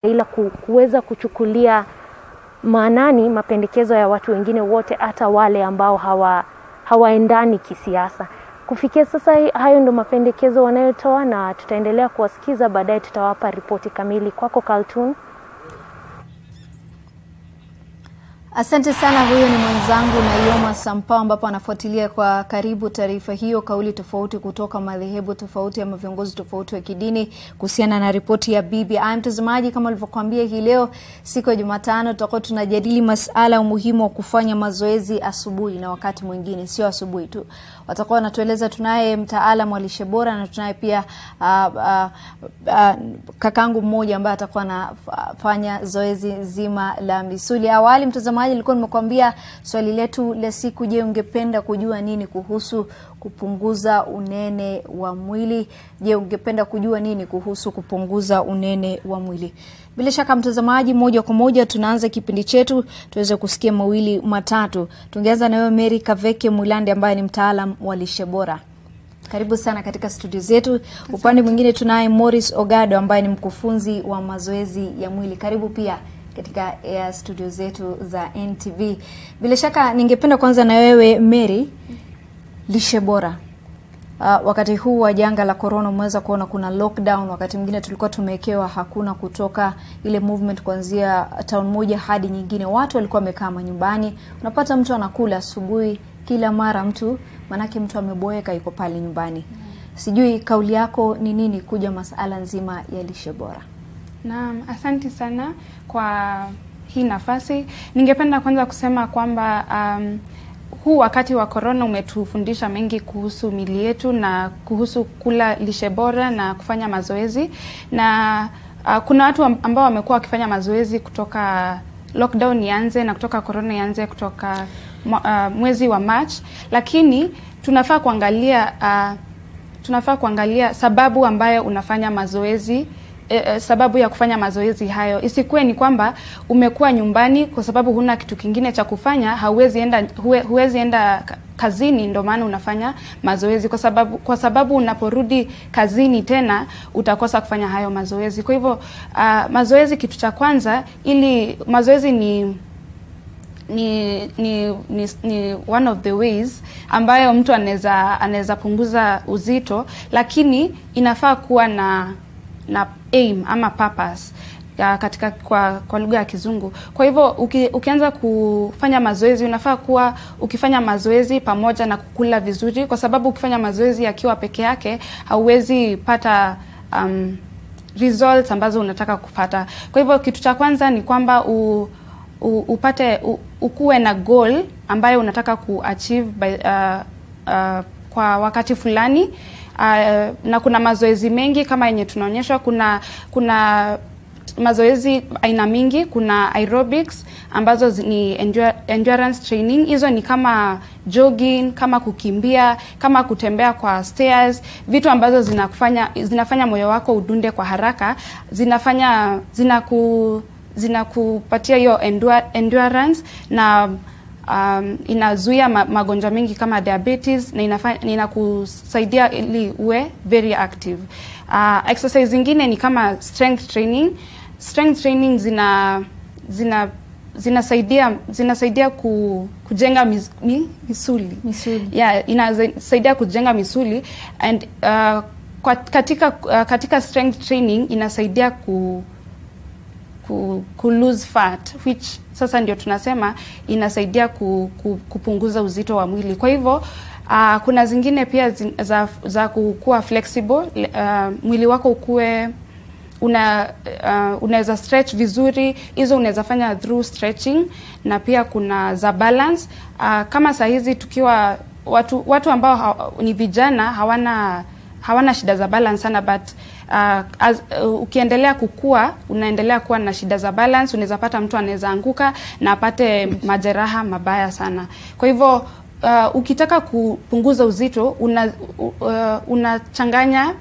ila kuweza kuchukulia maanani mapendekezo ya watu wengine wote, hata wale ambao hawaendani kisiasa. Kufikia sasa hayo ndo mapendekezo wanayotoa, na tutaendelea kuwasikiza, baadaye tutawapa ripoti kamili. Kwako Kaltun. Asante sana, huyo ni mwenzangu Naioma Sampao ambapo anafuatilia kwa karibu taarifa hiyo, kauli tofauti kutoka madhehebu tofauti ama viongozi tofauti wa kidini kuhusiana na ripoti ya BBI. Mtazamaji, kama nilivyokuambia, hii leo siku ya Jumatano tutakuwa tunajadili masuala umuhimu wa kufanya mazoezi asubuhi na wakati mwingine sio asubuhi tu. Watakuwa wanatueleza, tunaye mtaalamu wa lishe bora na tunaye pia kakangu mmoja ambaye atakuwa anafanya zoezi nzima la misuli. Awali mtazamaji, nilikuwa nimekuambia swali letu la siku, je, ungependa kujua nini kuhusu kupunguza unene wa mwili? Je, ungependa kujua nini kuhusu kupunguza unene wa mwili? Bila shaka mtazamaji, moja kwa moja tunaanza kipindi chetu tuweze kusikia mawili matatu. Tungeanza na wewe Mary Kaveke Mulande ambaye ni mtaalamu wa lishe bora. Karibu sana katika studio zetu. Upande mwingine tunaye Morris Ogado ambaye ni mkufunzi wa mazoezi ya mwili. Karibu pia katika studio zetu za NTV. Bila shaka ningependa kwanza na wewe Mary, lishe bora. Wakati huu wa janga la corona umeweza kuona kuna lockdown, wakati mwingine tulikuwa tumewekewa hakuna kutoka, ile movement kuanzia town moja hadi nyingine. Watu walikuwa wamekaa nyumbani. Unapata mtu anakula asubuhi kila mara, manake mtu ameboeka yuko pale nyumbani. Sijui kauli yako ni nini kuja masuala nzima ya lishe bora? Naam, asante sana kwa hii nafasi. Ningependa kwanza kusema kwamba huu wakati wa corona umetufundisha mengi kuhusu mili yetu na kuhusu kula lishe bora na kufanya mazoezi. Na kuna watu ambao wamekuwa wakifanya mazoezi kutoka lockdown ianze na kutoka corona ianze kutoka mwezi wa March, lakini tunafaa kuangalia sababu ambayo unafanya mazoezi. Sababu ya kufanya mazoezi hayo isikuwe ni kwamba umekuwa nyumbani kwa sababu huna kitu kingine cha kufanya, huwezi enda kazini ndio maana unafanya mazoezi, kwa sababu unaporudi kazini tena utakosa kufanya hayo mazoezi. Kwa hivyo mazoezi, kitu cha kwanza, ili mazoezi ni one of the ways ambayo mtu anaweza punguza uzito, lakini inafaa kuwa na aim ama purpose katika kwa lugha ya Kizungu. Kwa hivyo ukianza kufanya mazoezi, unafaa kuwa ukifanya mazoezi pamoja na kukula vizuri, kwa sababu ukifanya mazoezi akiwa peke yake hauwezi pata results ambazo unataka kupata. Kwa hivyo kitu cha kwanza ni kwamba ukuwe na goal ambayo unataka kuachieve kwa wakati fulani. Na kuna mazoezi mengi kama yenye tunaonyeshwa. Kuna mazoezi aina mingi. Kuna aerobics ambazo ni endurance training. Hizo ni kama jogging, kama kukimbia, kama kutembea kwa stairs, vitu ambazo zinafanya moyo wako udunde kwa haraka, zinakupatia hiyo endurance, na inazuia magonjwa mengi kama diabetes, na inakusaidia ili uwe very active. Exercise zingine ni kama strength training. Strength training zinasaidia kujenga misuli. Yeah, inasaidia kujenga misuli, and katika strength training inasaidia ku lose fat, which sasa ndio tunasema inasaidia kupunguza uzito wa mwili. Kwa hivyo kuna zingine pia za kukua flexible, mwili wako ukue unaweza stretch vizuri. Hizo unaweza fanya through stretching. Na pia kuna za balance, kama saa hizi tukiwa watu ambao ni vijana hawana shida za balance sana, but ukiendelea kukua unaendelea kuwa na shida za balance. Unaweza pata mtu anaweza anguka na apate majeraha mabaya sana. Kwa hivyo ukitaka kupunguza uzito unachanganya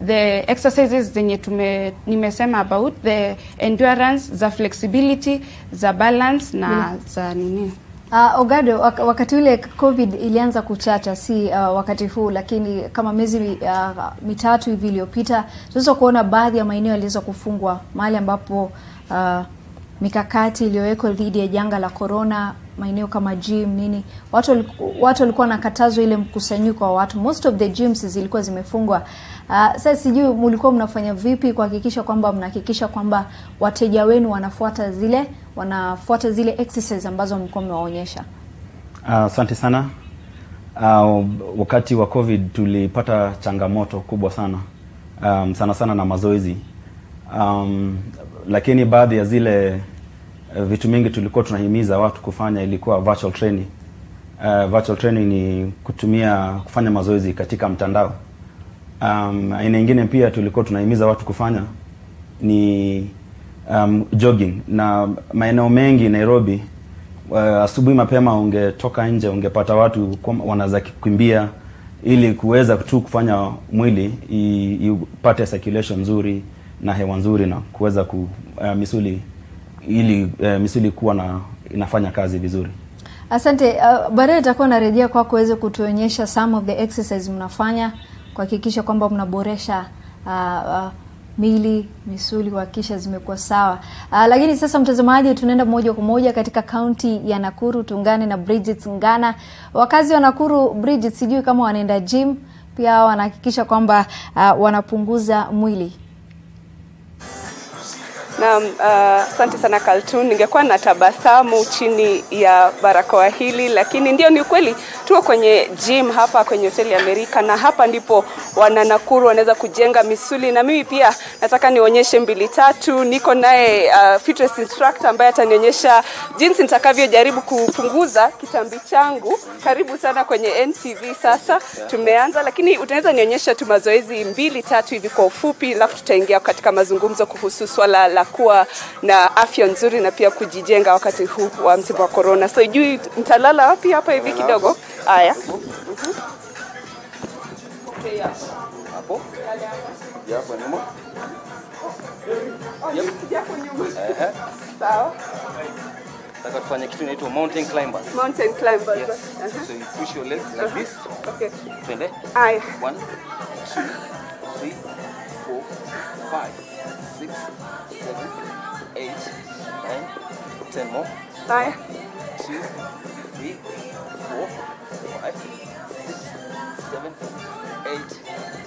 the exercises zenye nimesema about the endurance, za flexibility, za balance na za Ogado, wakati ule COVID ilianza kuchacha, si wakati huu, lakini kama miezi mitatu hivi iliyopita tunaweza kuona baadhi ya maeneo yaliweza kufungwa, mahali ambapo mikakati iliyowekwa dhidi ya janga la corona, maeneo kama gym nini, watu walikuwa nakatazwa ile mkusanyiko wa watu. Most of the gyms zilikuwa zimefungwa. Sasa sijui mlikuwa mnafanya vipi kuhakikisha kwamba wateja wenu wanafuata zile exercise ambazo mlikuwa mmewaonyesha? Asante sana. Wakati wa COVID tulipata changamoto kubwa sana. Sana na mazoezi. Lakini baadhi ya zile vitu mingi tulikuwa tunahimiza watu kufanya ilikuwa virtual training. Virtual training ni kufanya mazoezi katika mtandao. Aina nyingine pia tulikuwa tunahimiza watu kufanya ni jogging, na maeneo mengi Nairobi asubuhi mapema ungetoka nje ungepata watu wanaanza kukimbia ili kuweza tu kufanya mwili ipate circulation nzuri na hewa nzuri na kuweza misuli kuwa inafanya kazi vizuri. Asante. Baadaye nitakuwa narejea kwako kuweza kutuonyesha some of the exercise mnafanya kuhakikisha kwamba mnaboresha misuli kuhakikisha zimekuwa sawa. Lakini sasa mtazamaji, tunaenda moja kwa moja katika kaunti ya Nakuru, tuungane na Bridget Ngana. Wakazi wa Nakuru, Bridget, sijui kama wanaenda gym pia wanahakikisha kwamba wanapunguza mwili. Naam, asante sana Kaltun. Ningekuwa na tabasamu chini ya barakoa hili, lakini ndio ni ukweli tuko kwenye gym hapa kwenye hoteli ya Amerika, na hapa ndipo wana Nakuru wanaweza kujenga misuli, na mimi pia nataka nionyeshe 2-3. Niko naye fitness instructor ambaye atanionyesha jinsi nitakavyojaribu kupunguza kitambi changu. Karibu sana kwenye NTV. Sasa tumeanza, lakini utaweza nionyesha tu mazoezi 2-3 hivi kwa ufupi, alafu tutaingia katika mazungumzo kuhusu swala la kuwa na afya nzuri na pia kujijenga wakati huu wa msimu wa corona. So juu mtalala wapi hapa hivi kidogo? Haya. Okay, hapo. Hapo nyuma. Hapo nyuma. Sawa. Nataka tufanye kitu inaitwa mountain climbers. Mountain climbers. Yes. So you push your legs like this. Okay. Twende. Haya. 1 2 3 4 5 6 7 8 9 10 more. Haya. 2 3 4 5 6 7 8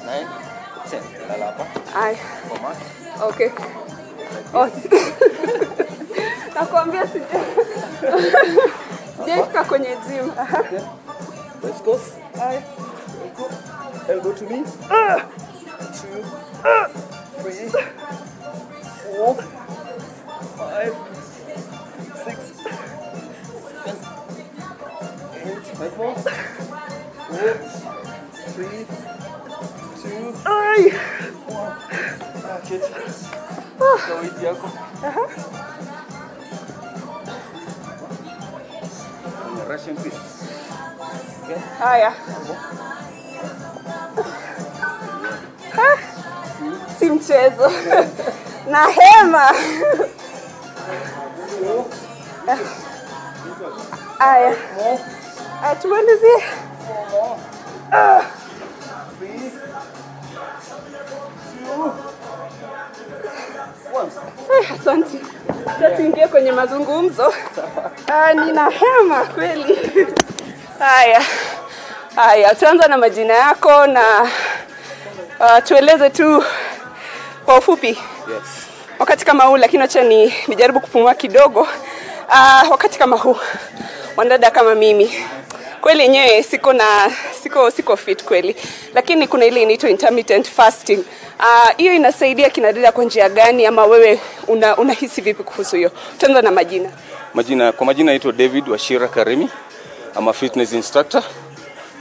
9 10. Lala hapa. Haya. Kwa mat. Okay. Nakwambia sijafika kwenye gym. Let's go. Haya. Elbow to me. 2 3 4 5 6 7 8 more. 4 3 2 Ay. 1. Back it. Go with yako. Russian twist. Okay. Haya. Si mchezo. Na hema. Haya. Atuendelee. 4 3 2 1. Asante. Tuingie kwenye mazungumzo. Nina hema kweli. Haya, tuanza na majina yako na tueleze tu kwa ufupi. Yes. Wakati kama huu, lakini acha nijaribu kupumua kidogo. Wakati kama huu, wandada kama mimi, kweli yenyewe siko fit kweli, lakini kuna ile inaitwa intermittent fasting. Hiyo inasaidia kina dada kwa njia gani, ama wewe unahisi vipi kuhusu hiyo? Tuanza na majina. Kwa majina naitwa David Washira Karimi. I'm a fitness instructor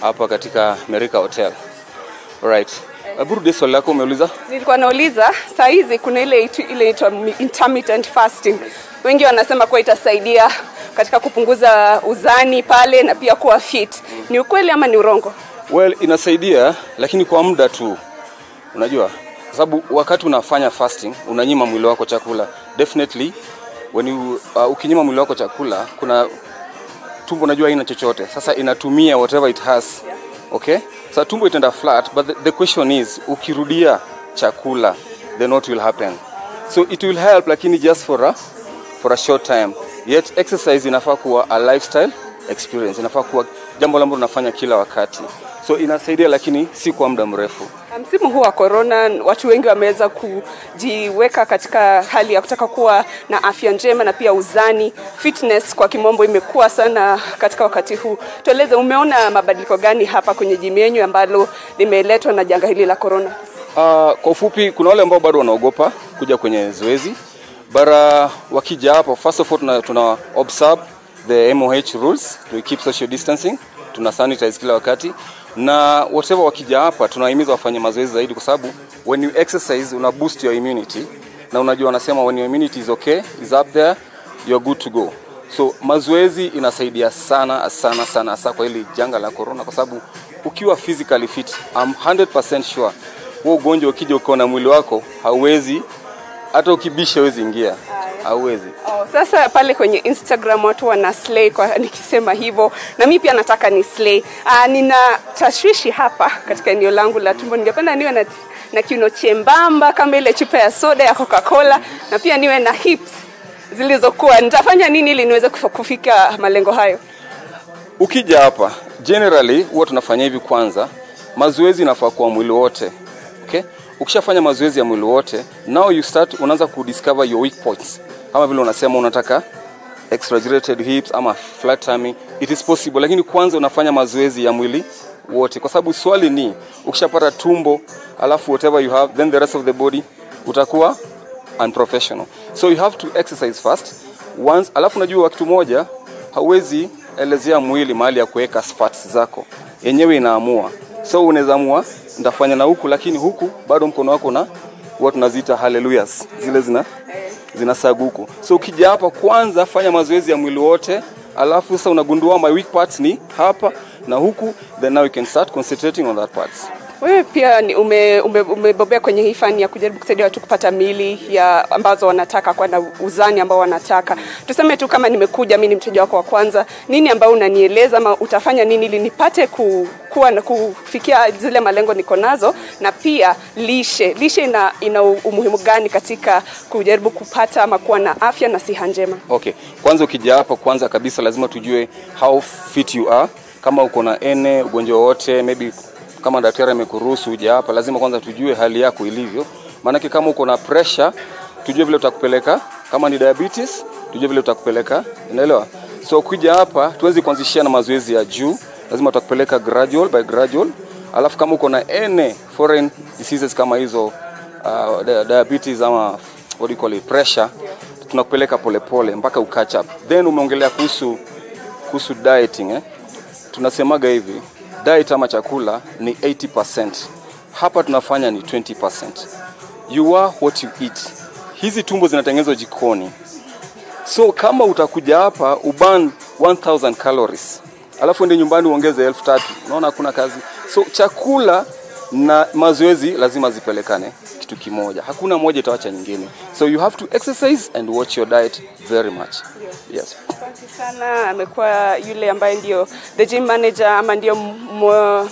hapa katika America Hotel. Alright. Burude, swali lako umeuliza? Nilikuwa nauliza saa hizi kuna ile inaitwa intermittent fasting. Wengi wanasema kwa itasaidia katika kupunguza uzani pale na pia kuwa fit. Ni ukweli ama ni urongo? Well, inasaidia lakini kwa muda tu. Unajua, kwa sababu wakati unafanya fasting unanyima mwili wako chakula. Definitely when you ukinyima mwili wako chakula, tumbo unajua haina chochote. Sasa inatumia whatever it has. Okay? Sasa tumbo itaenda flat, but the question is, ukirudia chakula, then what will happen? So it will help, lakini just for a short time. Yet exercise inafaa kuwa a lifestyle experience. Inafaa kuwa jambo ambalo unafanya kila wakati. So inasaidia, lakini si kwa muda mrefu. Msimu huu wa corona, watu wengi wameweza kujiweka katika hali ya kutaka kuwa na afya njema na pia uzani. Fitness kwa kimombo imekuwa sana katika wakati huu. Tueleze, umeona mabadiliko gani hapa kwenye gym yenu ambalo limeletwa na janga hili la corona? Kwa ufupi, kuna wale ambao bado wanaogopa kuja kwenye zoezi. Bara wakija hapo, first of all tuna observe the MOH rules, to keep social distancing, tuna sanitize kila wakati, na whatever wakija hapa tunahimiza wafanye mazoezi zaidi, kwa sababu when you exercise una boost your immunity, na unajua wanasema when your immunity is okay, is up there, you're good to go. So mazoezi inasaidia sana kwa hili janga la corona, kwa sababu ukiwa physically fit, I'm 100% sure huo ugonjwa ukija ukiona mwili wako hauwezi, hata ukibisha hauwezi ingia, hauwezi. Sasa pale kwenye Instagram watu wana slay kwa nikisema hivyo, na mimi pia nataka ni slay. Nina tashwishi hapa katika eneo langu la tumbo. Ningependa niwe na kiuno chembamba kama ile chupa ya soda ya Coca-Cola, na pia niwe na hips zilizokuwa. Nitafanya nini ili niweze kufika malengo hayo? Ukija hapa generally huwa tunafanya hivi kwanza. Mazoezi inafaa kwa mwili wote. Okay? Ukishafanya mazoezi ya mwili wote, now you start unaanza kudiscover your weak points. Kama vile unasema unataka exaggerated hips ama flat tummy, it is possible, lakini kwanza unafanya mazoezi ya mwili wote, kwa sababu swali ni ukishapata tumbo alafu whatever you have, then the rest of the body utakuwa unprofessional. So you have to exercise first once, alafu unajua kitu moja, hauwezi elezea mwili mahali ya kuweka fats zako, yenyewe inaamua. So unaweza amua ndafanya na huku, lakini huku bado mkono wako na what tunaziita hallelujahs, zile zinasaguku. So ukija hapa kwanza fanya mazoezi ya mwili wote, alafu sasa unagundua my weak parts ni hapa na huku, then now you can start concentrating on that parts. Wewe pia ni umebobea kwenye hii fani ya kujaribu kusaidia watu kupata mili ya ambazo wanataka, kwa na uzani ambao wanataka. Tuseme tu kama nimekuja mimi ni mteja wako wa kwanza, nini ambao unanieleza ama utafanya nini ili nipate kuwa na kufikia zile malengo niko nazo, na pia lishe ina umuhimu gani katika kujaribu kupata ama kuwa na afya na siha njema? Okay. Kwanza ukija hapa kwanza kabisa lazima tujue how fit you are. Kama uko na ugonjwa wote, maybe kama daktari amekuruhusu uje hapa, lazima kwanza tujue hali yako ilivyo. Maana kama uko na pressure, tujue vile utakupeleka. Kama ni diabetes, tujue vile utakupeleka. Unaelewa? So ukija hapa tuwezi kuanzishia na mazoezi ya juu, lazima utakupeleka gradual by gradual. Alafu kama uko na foreign diseases kama hizo diabetes ama what do you call it, pressure, tunakupeleka polepole mpaka ukatch up. Then umeongelea kuhusu dieting, tunasemaga hivi, diet ama chakula ni 80%. Hapa tunafanya ni 20%. You are what you eat. Hizi tumbo zinatengenezwa jikoni. So kama utakuja hapa uburn 1000 calories, alafu ende nyumbani uongeze 3000, unaona hakuna kazi. So chakula na mazoezi lazima zipelekane kitu kimoja. Hakuna moja itawacha nyingine. So you have to exercise and watch your diet very much. Yes. Asante sana. Amekuwa yule ambaye ndio the gym manager ama ndio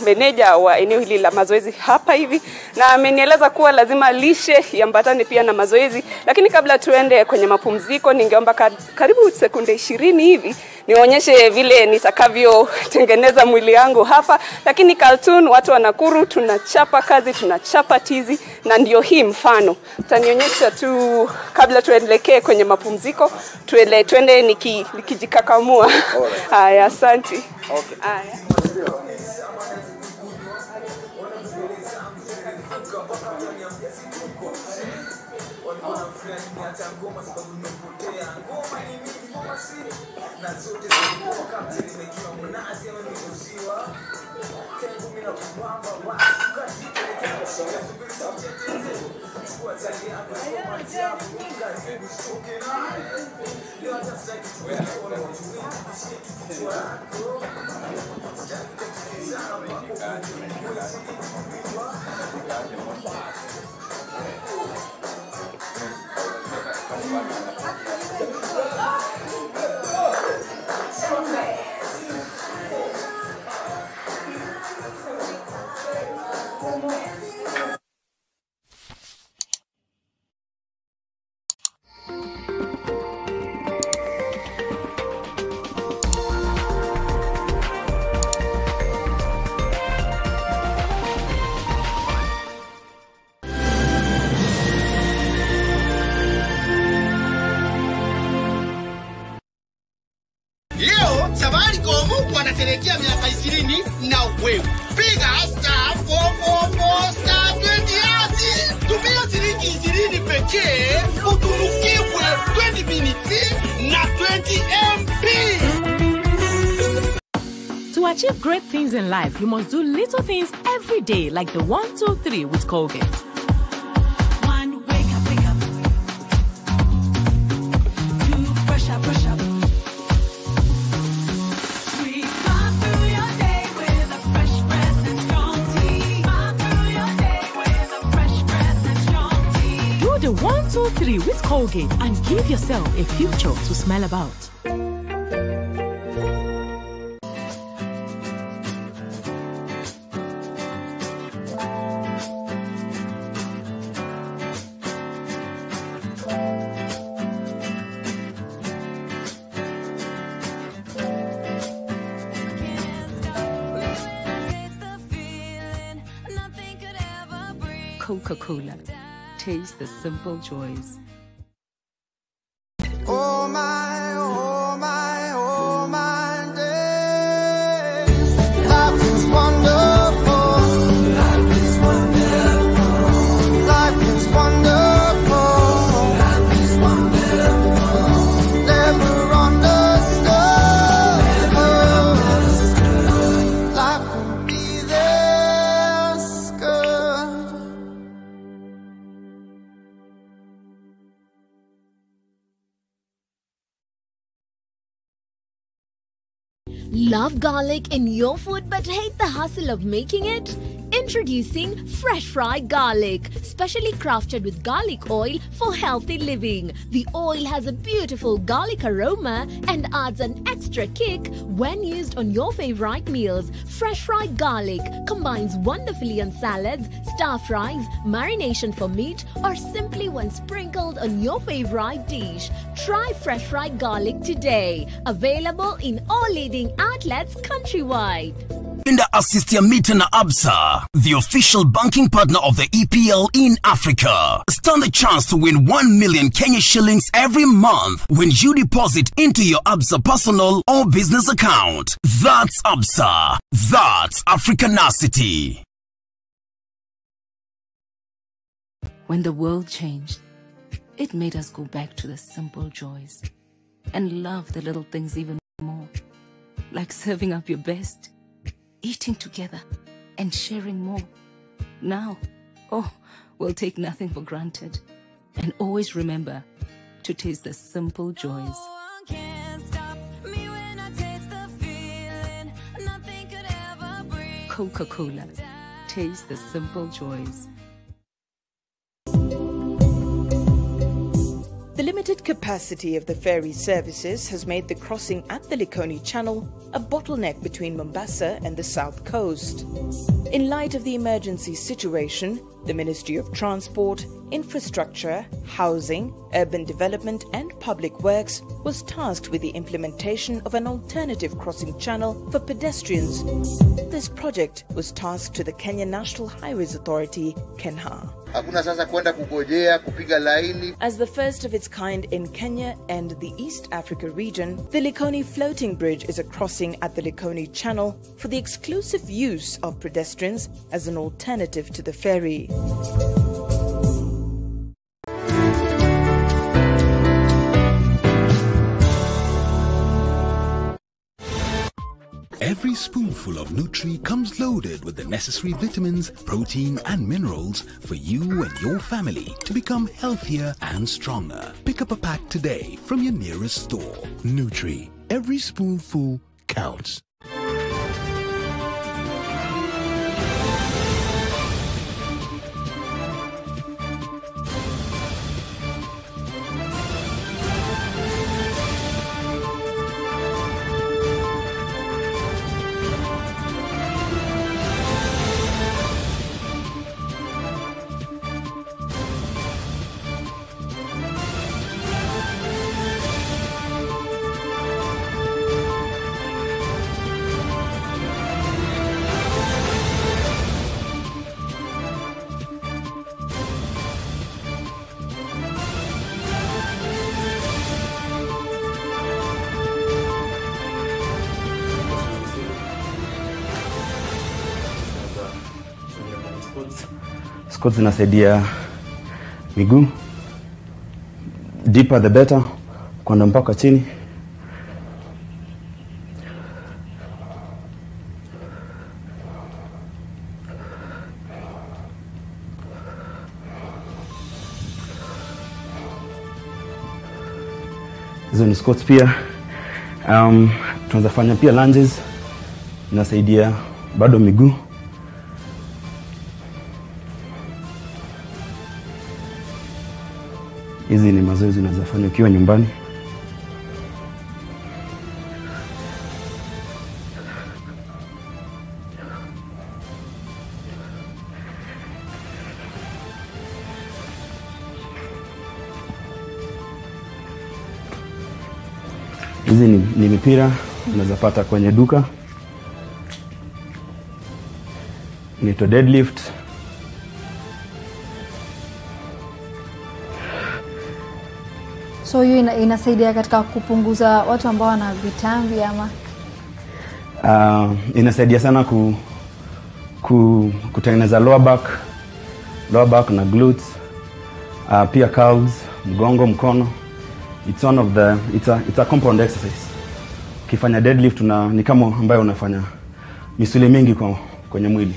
manager wa eneo hili la mazoezi hapa hivi, na amenieleza kuwa lazima lishe iambatane pia na mazoezi. Lakini kabla tuende kwenye mapumziko, ningeomba karibu sekunde 20 hivi nionyeshe vile nitakavyo tengeneza mwili wangu hapa. Lakini cartoon, watu wa Nakuru tunachapa kazi, tunachapa tizi, na ndio hii mfano. Tanionyesha tu kabla tuendelee kwenye mapumziko, tuende nikijikakamua. Haya, asante. Okay. Haya. Leo Safaricom wanasherehekea miaka 20 na wewe. Piga star 444 star 20. Tumia shilingi 20 pekee utunukiwe 20 minutes na 20 MB. To achieve great things in life, you must do little things every day, like the 1, 2, 3 with Colgate. 1, wake up. 2, brush up. 3, pop through your day with a fresh breath and strong tea. Pop through your day with a fresh breath and strong tea. Do the 1, 2, 3 with Colgate and give yourself a future to smell about. Coca-Cola. Taste the simple joys. Oh my, oh my, oh my day. Life is wonderful. Life is wonderful. Life is wonderful. Life is wonderful. Never understood. Life can be this good. Love garlic in your food but hate the hustle of making it? Introducing fresh fried garlic, specially crafted with garlic oil for healthy living. The oil has a beautiful garlic aroma and adds an extra kick when used on your favorite meals. Fresh fried garlic combines wonderfully on salads, stir fries, marination for meat, or simply when sprinkled on your favorite dish. Try fresh fried garlic today. Available in all leading outlets countrywide. In the Assistia Meter na Absa, the official banking partner of the EPL in Africa. Stand a chance to win 1 million Kenya shillings every month when you deposit into your Absa personal or business account. That's Absa. That's Africanacity. When the world changed, it made us go back to the simple joys and love the little things even more, like serving up your best, eating together, and sharing more. Now, we'll take nothing for granted and always remember to taste the simple joys. Coca-Cola. Taste the simple joys. The limited capacity of the ferry services has made the crossing at the Likoni Channel a bottleneck between Mombasa and the south coast. In light of the emergency situation, the Ministry of Transport, Infrastructure, Housing, Urban Development and Public Works was tasked with the implementation of an alternative crossing channel for pedestrians. This project was tasked to the Kenya National Highways Authority, KENHA. As the first of its kind in Kenya and the East Africa region, the Likoni Floating Bridge is a crossing at the Likoni Channel for the exclusive use of pedestrians as an alternative to the ferry. Every spoonful of Nutri comes loaded with the necessary vitamins, protein and minerals for you and your family to become healthier and stronger. Pick up a pack today from your nearest store. Nutri, every spoonful counts. squats zinasaidia miguu, deeper the better, kwenda mpaka chini. Hizo ni squats pia. Tunaweza fanya pia lunges, inasaidia bado miguu. Hizi ni mazoezi unaweza fanya ukiwa nyumbani. Hizi ni mipira unaweza pata kwenye duka. Inaitwa deadlift. So hiyo inasaidia katika kupunguza watu ambao wana vitambi ama? Inasaidia sana kutengeneza lower back na glutes. Pia calves, mgongo, mkono. It's one of the it's a compound exercise. Ukifanya deadlift ni kama ambayo unafanya misuli mingi kwenye mwili.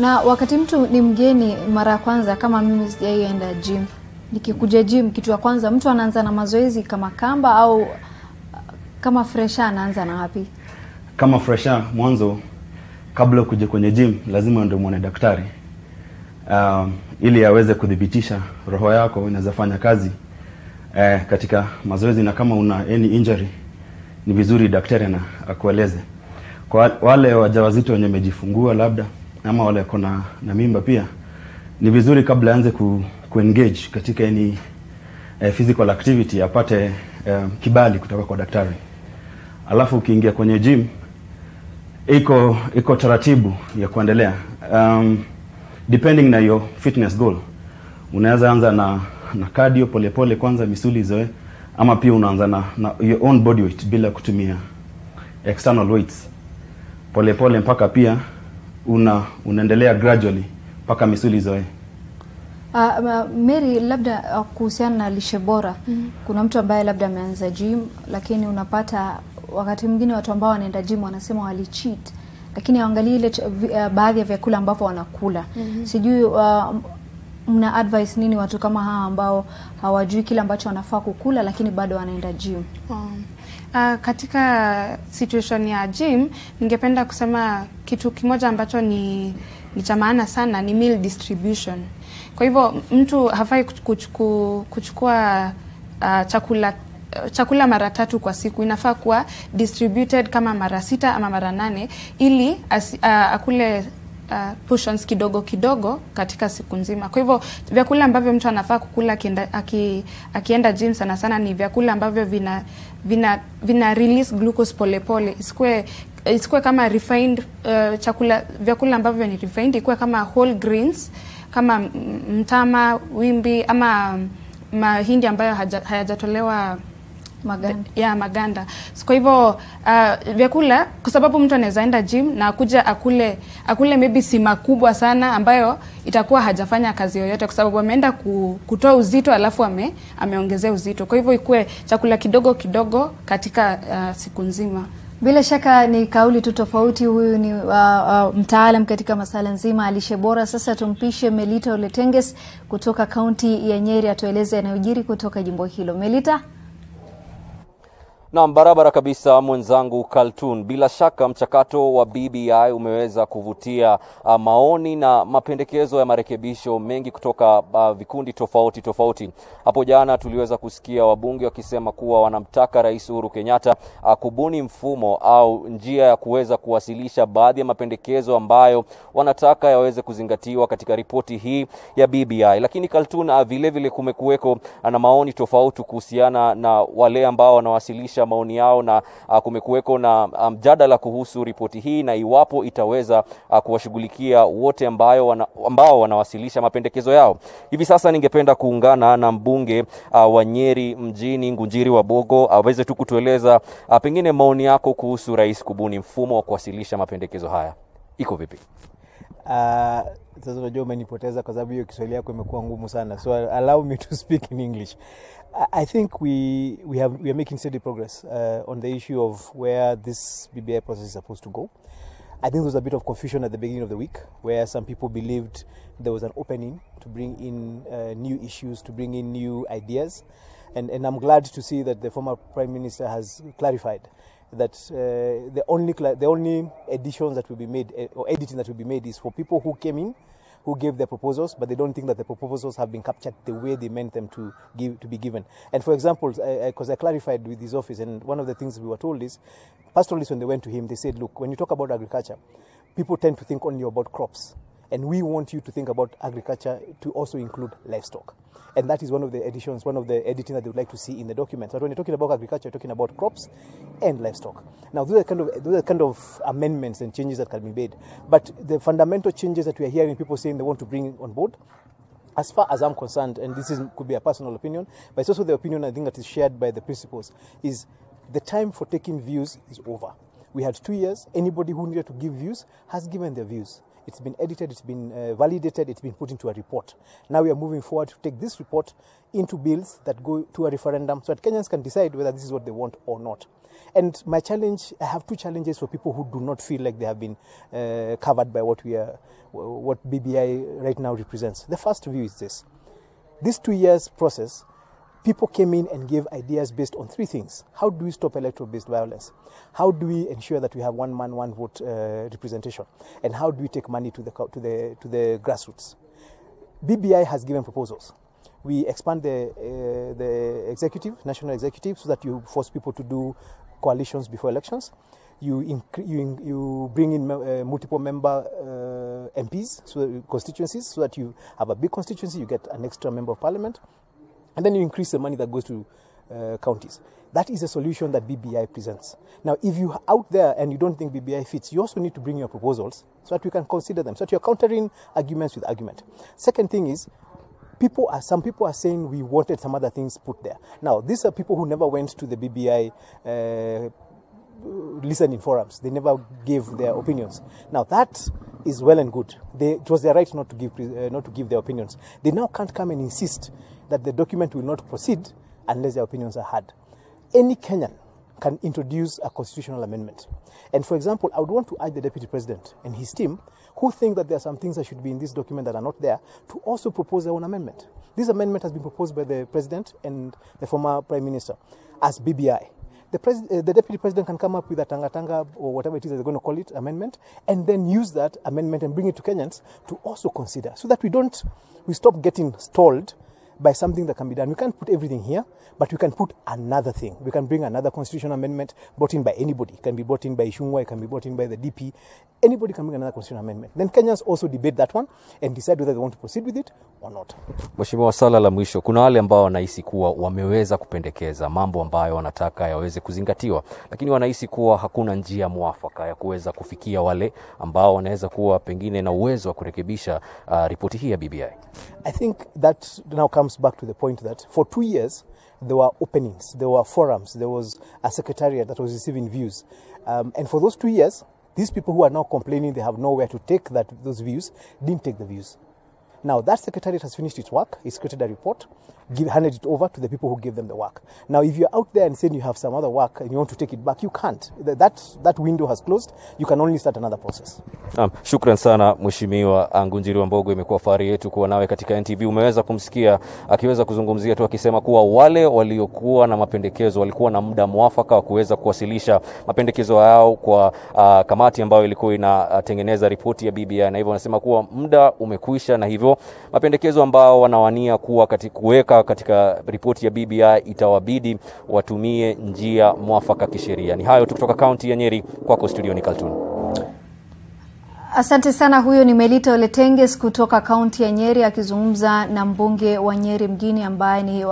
Na wakati mtu ni mgeni mara ya kwanza, kama mimi sijaenda gym, nikikuja gym, kitu ya kwanza mtu anaanza na mazoezi kama kamba au kama fresher anaanza na wapi? Kama fresher mwanzo, kabla ukuje kwenye gym lazima ndio muone daktari. Ili aweze kudhibitisha roho yako inaweza fanya kazi katika mazoezi, na kama una any injury ni vizuri daktari na akueleze. Kwa wale wajawazito wenye wamejifungua labda ama wale kuna na mimba pia, ni vizuri kabla aanze kuengage katika any physical activity apate kibali kutoka kwa daktari. Alafu ukiingia kwenye gym iko taratibu ya kuendelea. Depending na your fitness goal, unaweza anza na cardio pole kwanza misuli zoe, ama pia unaanza na your own body weight bila kutumia external weights pole mpaka pia unaendelea gradually mpaka misuli zoe. Mary, labda kuhusiana na lishe bora, kuna mtu ambaye labda ameanza gym, lakini unapata wakati mwingine watu ambao wanaenda gym wanasema wali cheat, lakini angalia ile baadhi ya vyakula ambavyo wanakula. Sijui mna advice nini watu kama hawa ambao hawajui kile ambacho wanafaa kukula lakini bado wanaenda gym? Katika situation ya gym, ningependa kusema kitu kimoja ambacho ni cha maana sana ni meal distribution. Kwa hivyo mtu hafai kuchukua chakula mara 3 kwa siku. Inafaa kuwa distributed kama mara 6 ama mara 8 ili akule portions kidogo katika siku nzima. Kwa hivyo vyakula ambavyo mtu anafaa kukula akienda gym sana ni vyakula ambavyo vina release glucose pole. Isikue kama refined vyakula ambavyo ni refined, ikuwe kama whole grains, kama mtama, wimbi ama mahindi ambayo hayajatolewa maganda. Kwa hivyo vyakula, kwa sababu mtu anaweza enda gym na kuja akule maybe sima kubwa sana ambayo itakuwa hajafanya kazi yoyote, kwa sababu ameenda kutoa uzito alafu ameongezea uzito. Kwa hivyo ikuwe chakula kidogo katika siku nzima. Bila shaka ni kauli tu tofauti. Huyu ni mtaalam katika masuala nzima lishe bora. Sasa tumpishe Melita Oletenges kutoka kaunti ya Nyeri atueleze yanayojiri kutoka jimbo hilo. Melita? Naam, barabara kabisa mwenzangu Kaltun. Bila shaka mchakato wa BBI umeweza kuvutia maoni na mapendekezo ya marekebisho mengi kutoka vikundi tofauti. Hapo jana tuliweza kusikia wabunge wakisema kuwa wanamtaka Rais Uhuru Kenyatta kubuni mfumo au njia ya kuweza kuwasilisha baadhi ya mapendekezo ambayo wanataka yaweze kuzingatiwa katika ripoti hii ya BBI. Lakini Kaltun, vile kumekuweko na maoni tofauti kuhusiana na wale ambao wanawasilisha maoni yao, na kumekuweko na mjadala kuhusu ripoti hii na iwapo itaweza kuwashughulikia wote ambao wanawasilisha mapendekezo yao. Hivi sasa ningependa kuungana na mbunge wa Nyeri mjini Ngunjiri wa Bogo aweze tu kutueleza pengine maoni yako kuhusu rais kubuni mfumo wa kuwasilisha mapendekezo haya. Iko vipi? Sasa unajua umenipoteza kwa sababu hiyo Kiswahili yako imekuwa ngumu sana. So allow me to speak in English. I think we are making steady progress on the issue of where this BBI process is supposed to go. I think there was a bit of confusion at the beginning of the week where some people believed there was an opening to bring in new issues, to bring in new ideas. And I'm glad to see that the former Prime Minister has clarified that the only additions that will be made or editing that will be made is for people who came in, who gave their proposals, but they don't think that the proposals have been captured the way they meant them to be given. And for example, because I clarified with his office, and one of the things we were told is, pastoralists, when they went to him, they said, look, when you talk about agriculture, people tend to think only about crops. And we want you to think about agriculture to also include livestock. And that is one of the additions, one of the editing that they would like to see in the document. So when you're talking about agriculture, you're talking about crops and livestock. Now, those are kind of amendments and changes that can be made. But the fundamental changes that we are hearing people saying they want to bring on board, as far as I'm concerned, and this could be a personal opinion, but it's also the opinion I think that is shared by the principals, is the time for taking views is over. We had 2 years. Anybody who needed to give views has given their views. It's been edited, it's been validated, it's been put into a report. Now we are moving forward to take this report into bills that go to a referendum so that Kenyans can decide whether this is what they want or not. And my challenge, I have 2 challenges for people who do not feel like they have been covered by what BBI right now represents. The first view is this. This 2 years process, people came in and gave ideas based on 3 things. How do we stop electoral-based violence? How do we ensure that we have one man, one vote representation? And how do we take money to the grassroots? BBI has given proposals. We expand the executive, national executive, so that you force people to do coalitions before elections. You bring in multiple member MPs, so constituencies, so that you have a big constituency, you get an extra member of parliament. And then you increase the money that goes to counties. That is a solution that BBI presents. Now, if you're out there and you don't think BBI fits, you also need to bring your proposals so that we can consider them, so that you're countering arguments with argument. Second thing is, some people are saying we wanted some other things put there. Now, these are people who never went to the BBI listening forums. They never gave their opinions. Now, that is well and good. It was their right not to give their opinions. They now can't come and insist that the document will not proceed unless their opinions are heard. Any Kenyan can introduce a constitutional amendment. And for example, I would want to urge the Deputy President and his team, who think that there are some things that should be in this document that are not there, to also propose their own amendment. This amendment has been proposed by the President and the former Prime Minister as BBI. The Deputy President can come up with a tanga or whatever it is that they're going to call it, amendment, and then use that amendment and bring it to Kenyans to also consider, so that we stop getting stalled by something that can be done. We can't put everything here, but we can put another thing. We can bring another constitutional amendment brought in by anybody. It can be brought in by Ishungwa, it can be brought in by the DP. Anybody can bring another constitutional amendment. Then Kenyans also debate that one and decide whether they want to proceed with it or not. Mheshimiwa, swala la mwisho, kuna wale ambao wanahisi kuwa wameweza kupendekeza mambo ambayo wanataka yaweze kuzingatiwa, lakini wanahisi kuwa hakuna njia mwafaka ya kuweza kufikia wale ambao wanaweza kuwa pengine na uwezo wa kurekebisha ripoti hii ya BBI. I think that now comes back to the point that for 2 years, there were openings, there were forums, there was a secretariat that was receiving views. And for those 2 years, these people who are now complaining they have nowhere to take those views, didn't take the views. Now, that secretariat has finished its work. It's created a report, handed it over to the people who gave them the work. Now, if you're out there and saying you have some other work and you want to take it back, you can't. That window has closed. You can only start another process. Shukran sana Mheshimiwa Ngunjiri wa Mbogo, imekuwa fahari yetu kuwa nawe katika NTV. Umeweza kumsikia akiweza kuzungumzia tu akisema kuwa wale waliokuwa na mapendekezo walikuwa na muda mwafaka wa kuweza kuwasilisha mapendekezo yao kwa kamati ambayo ilikuwa inatengeneza ripoti ya BBI, na hivyo wanasema kuwa muda umekwisha, na hivyo mapendekezo ambao wanawania kuweka katika ripoti ya BBI itawabidi watumie njia mwafaka kisheria. Ni hayo tu kutoka kaunti ya Nyeri, kwako studioni Kaltun. Asante sana. Huyo ni Melita Oletenges kutoka kaunti ya Nyeri akizungumza na mbunge wa Nyeri mjini ambaye ni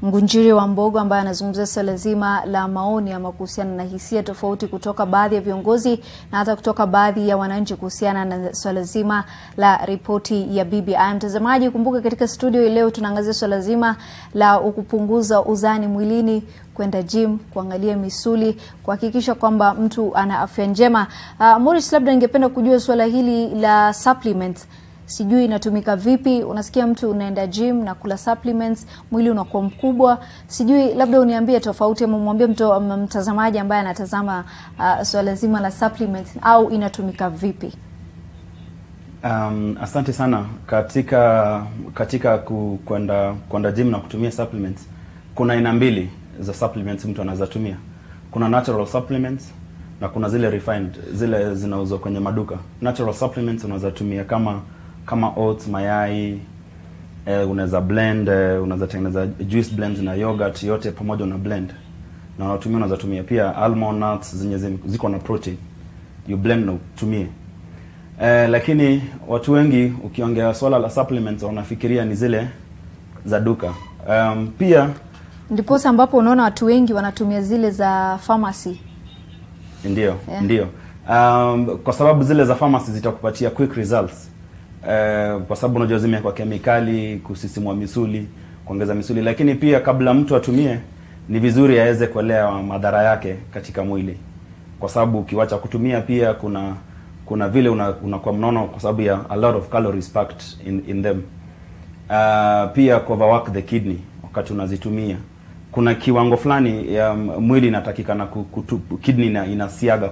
Ngunjiri wa Mbogo, ambaye anazungumzia swala zima la maoni ama kuhusiana na hisia tofauti kutoka baadhi ya viongozi na hata kutoka baadhi ya wananchi kuhusiana na swala zima la ripoti ya BBI. Mtazamaji, kumbuka katika studio leo tunaangazia swala zima la kupunguza uzani mwilini kwenda gym, kuangalia misuli, kuhakikisha kwamba mtu ana afya njema. Morris, labda ningependa kujua swala hili la supplements. Sijui inatumika vipi. Unasikia mtu unaenda gym na kula supplements, mwili unakuwa mkubwa. Sijui labda uniambie tofauti, ama mwambie mtazamaji ambaye anatazama swala zima la supplements, au inatumika vipi? Asante sana. Katika kwenda gym na kutumia supplements, kuna aina mbili za supplements mtu anaweza tumia. Kuna natural supplements na kuna zile refined, zile zinauzwa kwenye maduka. Natural supplements unaweza tumia kama oats, mayai, unaweza blend, unaweza tengeneza juice blends na yogurt, yote pamoja na blend. Na unaweza tumia pia almond nuts zenye ziko na protein. You blend na utumie. Lakini watu wengi ukiongea swala la supplements wanafikiria ni zile za duka. Pia ndipo ambapo unaona watu wengi wanatumia zile za pharmacy. Ndio, ndio. Kwa sababu zile za pharmacy zitakupatia quick results. Kwa sababu unajua zimewekwa kemikali kusisimua misuli, kuongeza misuli, lakini pia kabla mtu atumie ni vizuri aweze kuelewa madhara yake katika mwili. Kwa sababu ukiwacha kutumia pia kuna vile unakuwa mnono kwa sababu ya a lot of calories packed in them. Pia overwork the kidney wakati unazitumia. Kuna kiwango fulani ya mwili inatakikana kidney inasiaga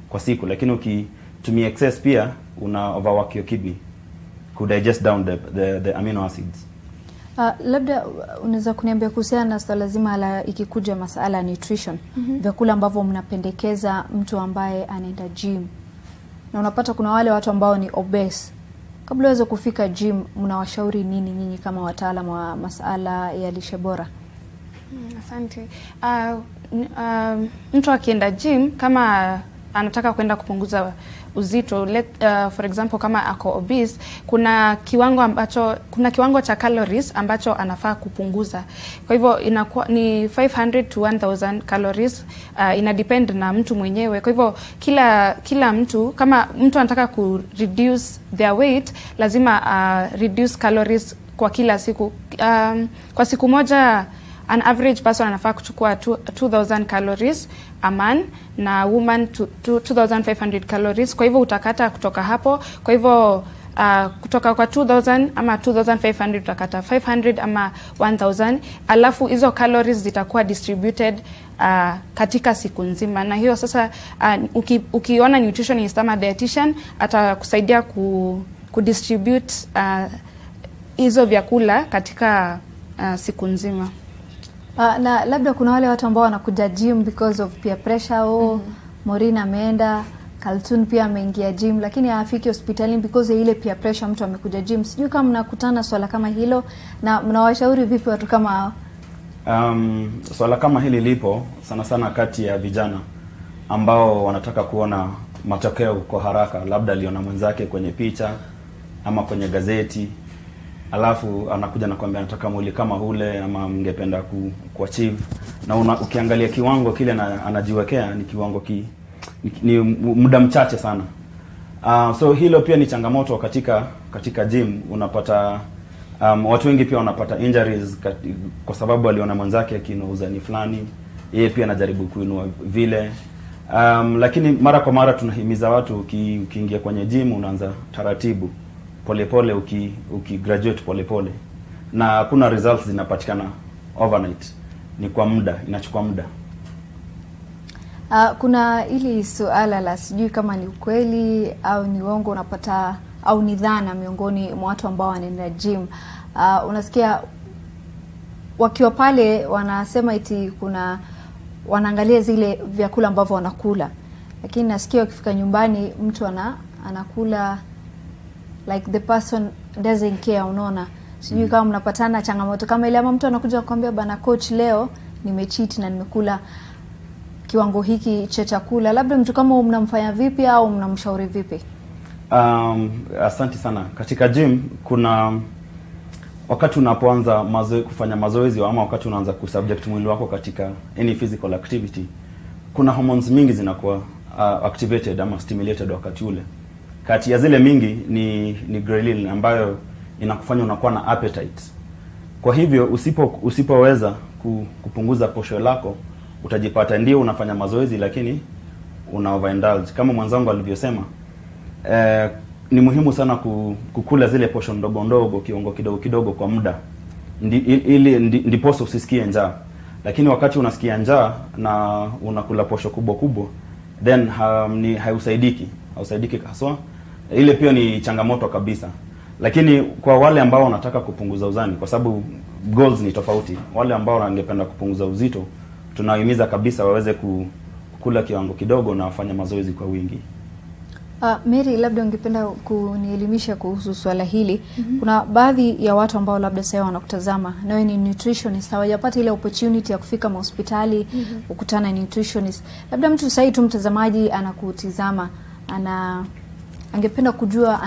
kwa siku, lakini ukitumia excess pia una overwork your kidney could digest down the amino acids. Labda unaweza kuniambia kuhusiana na swala zima la ikikuja masala nutrition, vyakula ambavyo mnapendekeza mtu ambaye anaenda gym, na unapata kuna wale watu ambao ni obese. Kabla uweze kufika gym, mnawashauri nini nyinyi kama wataalamu wa masala ya lishe bora? Asante. Mtu akienda gym kama anataka kwenda kupunguza uzito, for example kama ako obese, kuna kiwango cha calories ambacho anafaa kupunguza. Kwa hivyo inakuwa ni 500 to 1000 calories, ina depend na mtu mwenyewe. Kwa hivyo kila mtu, kama mtu anataka ku reduce their weight, lazima reduce calories kwa kila siku. Kwa siku moja an average person anafaa kuchukua 2000 calories a man, na woman 2500 calories. Kwa hivyo utakata kutoka hapo. Kwa hivyo kutoka kwa 2000 ama 2500 utakata 500 ama 1000, alafu hizo calories zitakuwa distributed katika siku nzima. Na hiyo sasa ukiona nutritionist ama dietitian atakusaidia kudistribute hizo vyakula katika siku nzima. Na labda kuna wale watu ambao wanakuja gym because of peer pressure. Morina ameenda, Kaltun pia ameingia gym, lakini hafiki hospitalini because ya ile peer pressure, mtu amekuja gym. Sijui kama mnakutana swala kama hilo, na mnawashauri vipi watu kama hao? Swala kama hili lipo sana sana kati ya vijana ambao wanataka kuona matokeo kwa haraka, labda aliona mwenzake kwenye picha ama kwenye gazeti, alafu anakuja na kwambia anataka mwili kama ule ama mngependa kuachieve, na ukiangalia kiwango kile anajiwekea ni kiwango ni muda mchache sana. So hilo pia ni changamoto katika gym. Unapata watu wengi pia wanapata injuries kwa sababu aliona mwenzake akiinua uzani fulani, yeye pia anajaribu kuinua vile. Lakini mara kwa mara tunahimiza watu ukiingia kwenye gym unaanza taratibu, polepole, ukigraduate polepole, na kuna results zinapatikana overnight. Ni kwa muda, inachukua muda. Kuna ili suala la sijui kama ni ukweli au ni uongo, unapata au ni dhana miongoni mwa watu ambao wanaenda gym. Unasikia wakiwa pale wanasema eti wanaangalia zile vyakula ambavyo wanakula, lakini nasikia wakifika nyumbani mtu anakula like the person doesn't care, unaona. Sijui kama mnapatana changamoto kama ile, ama mtu anakuja kukwambia bana coach, leo nimecheat na nimekula kiwango hiki cha chakula. Labda mtu kama mnamfanya vipi au mnamshauri vipi? Asante sana. Katika gym kuna wakati unapoanza kufanya mazoezi ama wakati unaanza kusubject mwili wako katika any physical activity, kuna hormones mingi zinakuwa activated ama stimulated wakati ule. Kati ya zile mingi ni ghrelin ambayo inakufanya unakuwa na appetite. Kwa hivyo usipoweza kupunguza posho lako, utajipata ndio unafanya mazoezi lakini una overindulge. Kama mwanzangu alivyosema, ni muhimu sana kukula zile portion ndogo ndogo, kiwango kidogo kidogo kwa muda, ili ndiposa usisikie njaa. Lakini wakati unasikia njaa na unakula posho kubwa kubwa, then hausaidiki haswa. Ile pia ni changamoto kabisa. Lakini kwa wale ambao wanataka kupunguza uzani, kwa sababu goals ni tofauti, wale ambao wangependa kupunguza uzito, tunahimiza kabisa waweze kukula kiwango kidogo na wafanye mazoezi kwa wingi. Mary, labda ungependa kunielimisha kuhusu swala hili. Kuna baadhi ya watu ambao labda sasa wanakutazama, nawe ni nutritionist, hawajapata ile opportunity ya kufika hospitali kukutana na nutritionist. Labda mtu sasa tu mtazamaji anakutizama, angependa kujua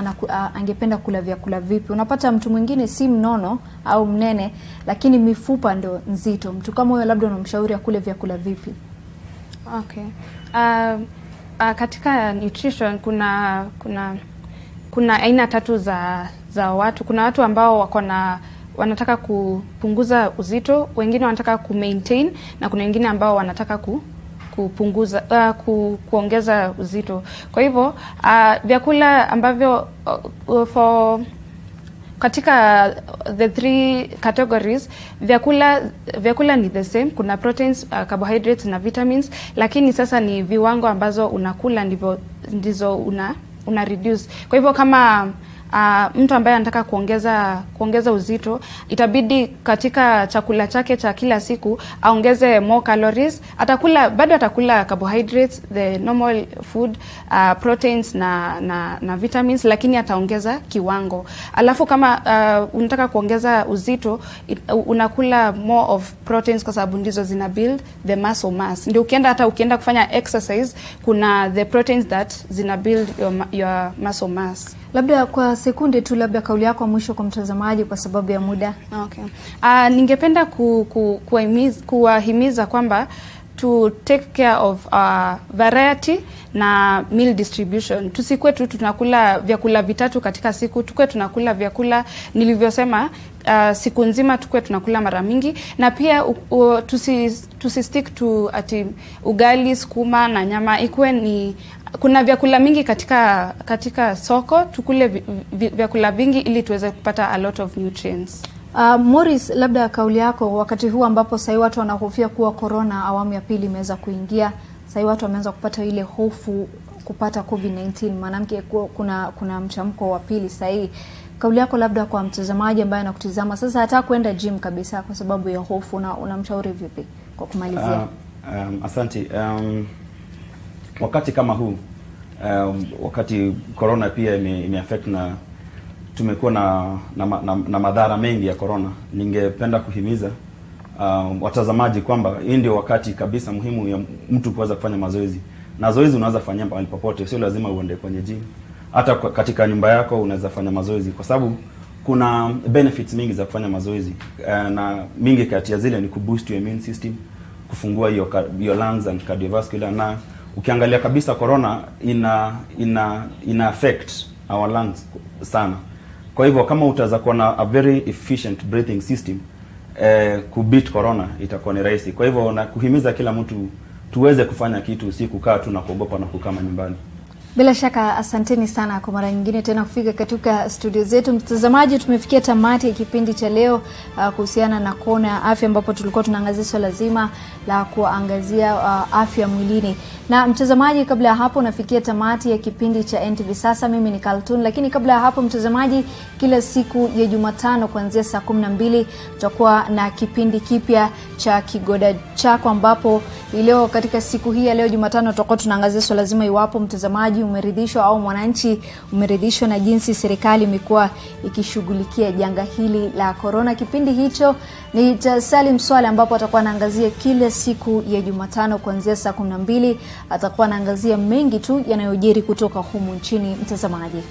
angependa kula vyakula vipi. Unapata mtu mwingine si mnono au mnene lakini mifupa ndo nzito. Mtu kama huyo labda unamshauri akule vyakula vipi? Okay. Katika nutrition kuna aina tatu za watu. Kuna watu ambao wanataka kupunguza uzito, wengine wanataka maintain, na kuna wengine ambao wanataka kupunguza kuongeza uzito. Kwa hivyo vyakula ambavyo katika the three categories, vyakula ni the same. Kuna proteins, carbohydrates na vitamins, lakini sasa ni viwango ambazo unakula ndizo una reduce. Kwa hivyo kama mtu ambaye anataka kuongeza uzito, itabidi katika chakula chake cha kila siku aongeze more calories. Bado atakula carbohydrates, the normal food, proteins na vitamins, lakini ataongeza kiwango. Alafu kama unataka kuongeza uzito, unakula more of proteins kwa sababu ndizo zina build the muscle mass. Ndio ukienda kufanya exercise, kuna the proteins that zina build your muscle mass. Labda kwa sekunde tu, labda kauli yako mwisho kwa mtazamaji kwa sababu ya muda. Okay. Ningependa kuwahimiza kwamba to take care of variety na meal distribution. Tusikuwe tu tunakula vyakula vitatu katika siku, tukue tunakula vyakula nilivyosema siku nzima, tukue tunakula mara mingi, na pia tusistick to ati ugali, sukuma na nyama. Ikuwe ni kuna vyakula mingi katika soko, tukule vyakula vingi ili tuweze kupata a lot of nutrients. Morris, labda kauli yako wakati huu ambapo sasa watu wanahofia kuwa corona awamu ya pili imeweza kuingia, sasa watu wameanza kupata ile hofu kupata COVID-19, maanake kuna mchamko wa pili sasa. Kauli yako labda kwa mtazamaji ambaye anakutizama sasa hata kwenda gym kabisa kwa sababu ya hofu, na unamshauri vipi kwa kumalizia? Asante. Wakati kama huu, wakati corona pia imeaffect na tumekuwa na madhara mengi ya corona, ningependa kuhimiza watazamaji kwamba hii ndio wakati kabisa muhimu ya mtu kuweza kufanya mazoezi. Na zoezi unaweza fanya mahali popote, sio lazima uende kwenye gym. Hata katika nyumba yako unaweza fanya mazoezi, kwa sababu kuna benefits mingi za kufanya mazoezi, na mingi kati ya zile ni kuboost your immune system, kufungua your lungs and cardiovascular. Na ukiangalia kabisa corona ina affect our lungs sana. Kwa hivyo kama utaweza kuwa na a very efficient breathing system, kubeat corona itakuwa ni rahisi. Kwa hivyo na kuhimiza kila mtu tuweze kufanya kitu, si kukaa tu na kuogopa na kukaa nyumbani. Bila shaka asanteni sana kwa mara nyingine tena kufika katika studio zetu. Mtazamaji, tumefikia tamati ya kipindi cha leo kuhusiana na kona ya afya, ambapo tulikuwa tunaangazia swala zima la kuangazia afya mwilini. Na mtazamaji, kabla ya hapo nafikia tamati ya kipindi cha NTV Sasa. Mimi ni Kaltun, lakini kabla ya hapo mtazamaji, kila siku ya Jumatano kuanzia saa 12 tutakuwa na kipindi kipya cha Kigoda Chako, ambapo leo katika siku hii ya leo Jumatano tutakuwa tunaangazia swala zima iwapo mtazamaji umeridhishwa au mwananchi umeridhishwa na jinsi serikali imekuwa ikishughulikia janga hili la corona. Kipindi hicho ni cha Salim Swale, ambapo atakuwa anaangazia kila siku ya Jumatano kuanzia saa 12. Atakuwa anaangazia mengi tu yanayojiri kutoka humu nchini mtazamaji.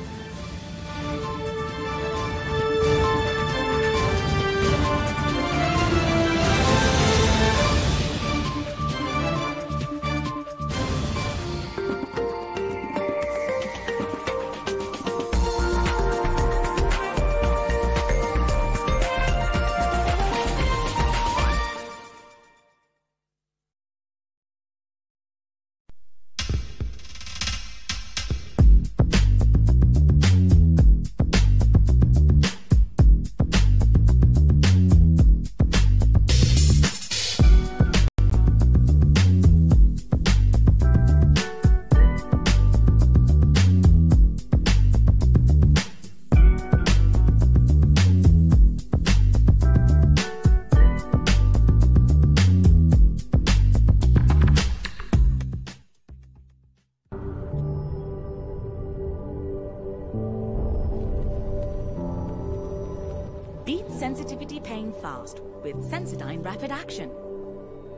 sensitivity pain fast with Sensodyne Rapid Action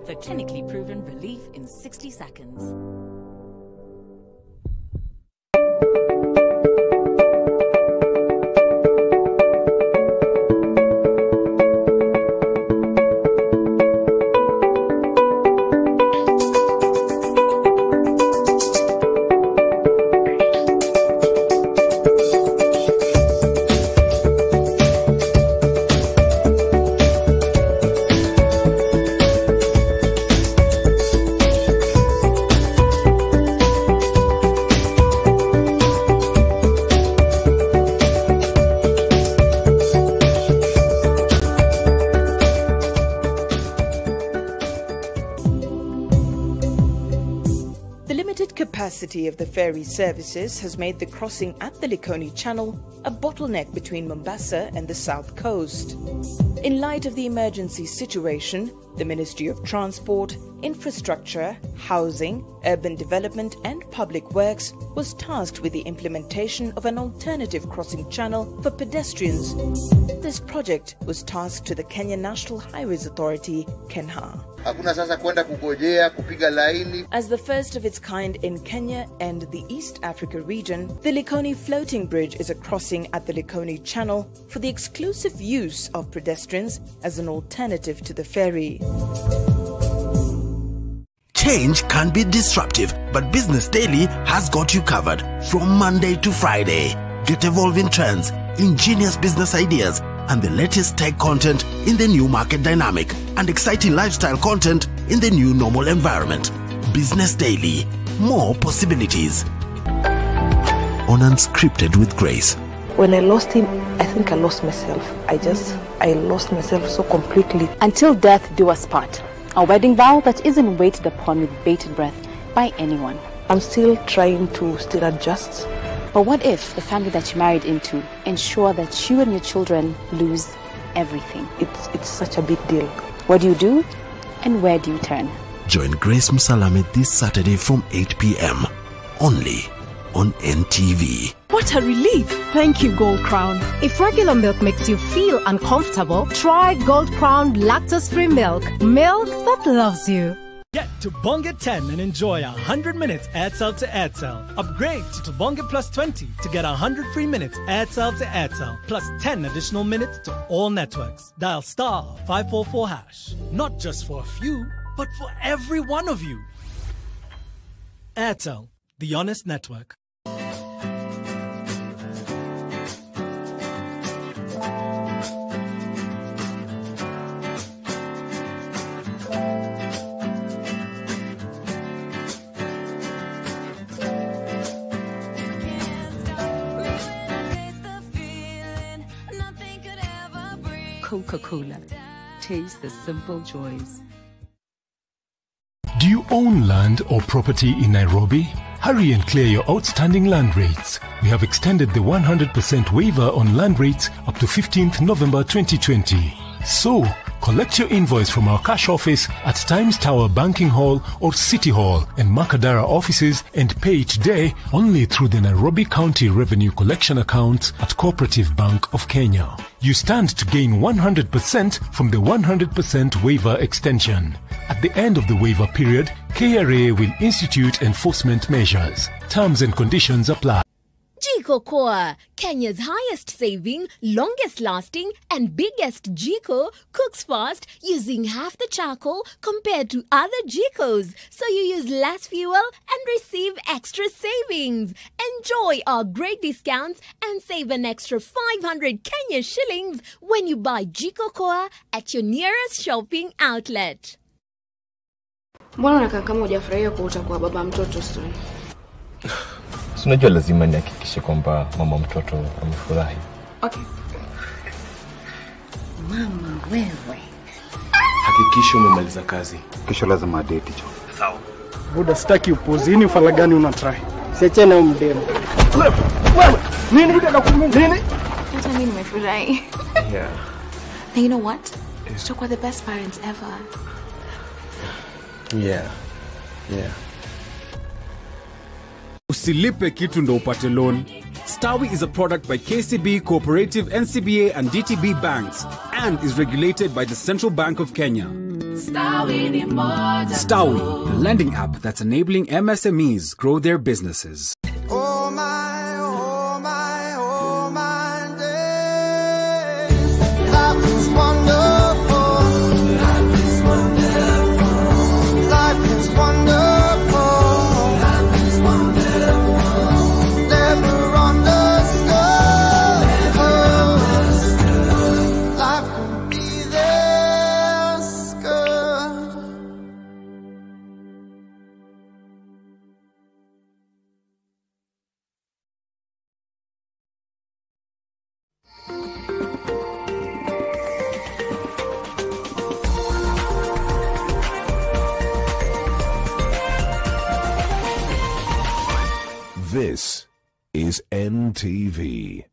for clinically proven relief in 60 seconds. Capacity of the ferry services has made the crossing at the Likoni Channel a bottleneck between Mombasa and the South Coast. In light of the emergency situation, the Ministry of Transport, Infrastructure, Housing, Urban Development and Public Works was tasked with the implementation of an alternative crossing channel for pedestrians. This project was tasked to the Kenya National Highways Authority, KENHA. Hakuna sasa kwenda kugojea kupiga laini. As the first of its kind in Kenya and the East Africa region, the Likoni Floating Bridge is a crossing at the Likoni Channel for the exclusive use of pedestrians as an alternative to the ferry. Change can be disruptive, but Business Daily has got you covered from Monday to Friday. Get evolving trends, ingenious business ideas, and the latest tech content in the new market dynamic, and exciting lifestyle content in the new normal environment. Business Daily. More possibilities. On Unscripted with Grace. When I lost him, I think I lost myself. I lost myself so completely. Until death do us part. A wedding vow that isn't waited upon with bated breath by anyone. I'm still trying to adjust. But what if the family that you married into ensure that you and your children lose everything? It's such a big deal. What do you do and where do you turn? Join Grace Msalame this Saturday from 8 p.m. only on NTV. What a relief! Thank you, Gold Crown. If regular milk makes you feel uncomfortable, try Gold Crown lactose-free milk. Milk that loves you. Get to Bonga 10 and enjoy 100 minutes Airtel to Airtel. Upgrade to Bonga Plus 20 to get 100 free minutes Airtel to Airtel, plus 10 additional minutes to all networks. Dial *544#. Not just for a few, but for every one of you. Airtel, the honest network. Coca-Cola. Taste the simple joys. Do you own land or property in Nairobi? Hurry and clear your outstanding land rates. We have extended the 100% waiver on land rates up to 15th November 2020. So, collect your invoice from our cash office at Times Tower Banking Hall or City Hall and Makadara offices and pay each day only through the Nairobi County Revenue Collection accounts at Cooperative Bank of Kenya. You stand to gain 100% from the 100% waiver extension. At the end of the waiver period, KRA will institute enforcement measures. Terms and conditions apply. Jiko Koa, Kenya's highest saving, longest lasting and biggest Jiko, cooks fast using half the charcoal compared to other Jikos. So you use less fuel and receive extra savings. Enjoy our great discounts and save an extra 500 Kenya shillings when you buy Jiko Koa at your nearest shopping outlet. Mbona unakaa kama hujafurahia kuuta kwa baba mtoto soon? Unajua lazima nihakikishe kwamba mama mtoto amefurahi. Okay. Mama wewe. Hakikisha umemaliza kazi. Kesho lazima date cho. Sawa. Buda sitaki upozini ufala gani unatry. Siache na umdemo. Wewe, nini unataka kumwambia? Nini? Hata mimi nimefurahi. Yeah. And you know what? Tutakuwa the best parents ever. Yeah. Yeah. Usilipe kitu ndo upate loan. Stawi is a product by KCB, Cooperative, NCBA and DTB banks and is regulated by the Central Bank of Kenya. Stawi, the lending app that's enabling MSMEs grow their businesses. This is NTV.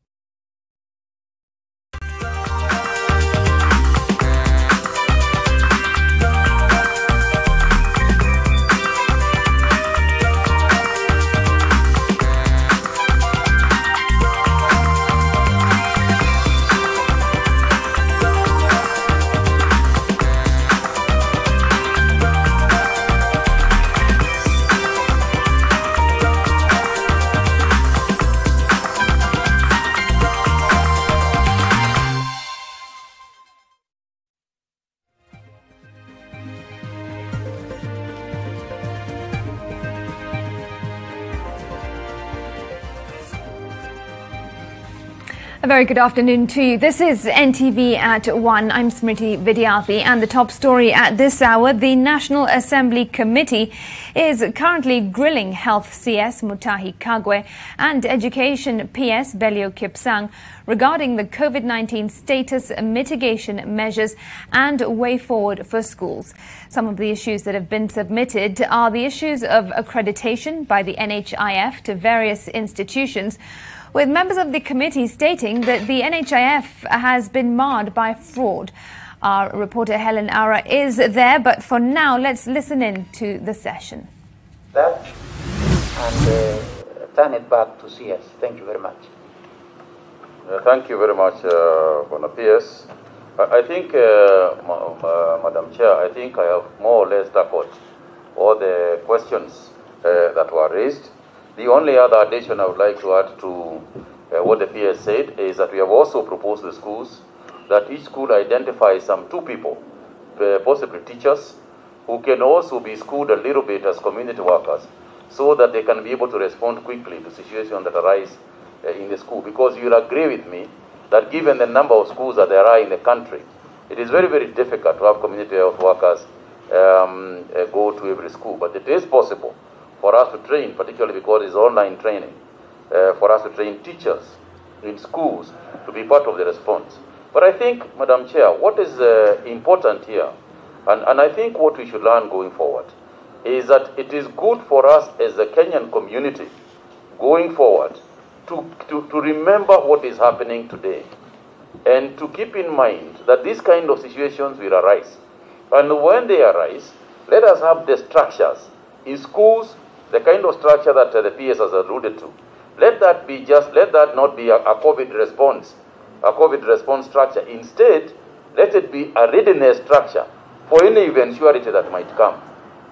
A very good afternoon to you. This is NTV at 1. I'm Smriti Vidyarthi, and the top story at this hour: the National Assembly Committee is currently grilling Health CS Mutahi Kagwe and Education PS Belio Kipsang regarding the COVID-19 status, mitigation measures and way forward for schools. Some of the issues that have been submitted are the issues of accreditation by the NHIF to various institutions, with members of the committee stating that the NHIF has been marred by fraud. Our reporter Helen Aura is there, but for now, let's listen in to the session. That and turn it back to CS. Thank you very much. Thank you very much, Bwana PS. I think, Madam Chair, I think I have more or less tackled all the questions that were raised. The only other addition I would like to add to what the PS said is that we have also proposed to the schools that each school identifies some 2 people, possibly teachers, who can also be schooled a little bit as community workers, so that they can be able to respond quickly to situations that arise in the school. Because you'll agree with me that given the number of schools that there are in the country, it is very, very difficult to have community health workers go to every school. But it is possible for us to train, particularly because it's online training, for us to train teachers in schools to be part of the response. But I think, Madam Chair, what is important here, and I think what we should learn going forward, is that it is good for us as a Kenyan community going forward to remember what is happening today and to keep in mind that these kind of situations will arise. And when they arise, let us have the structures in schools, the kind of structure that the PS has alluded to. Let that not be a COVID response structure. Instead, let it be a readiness structure for any eventuality that might come.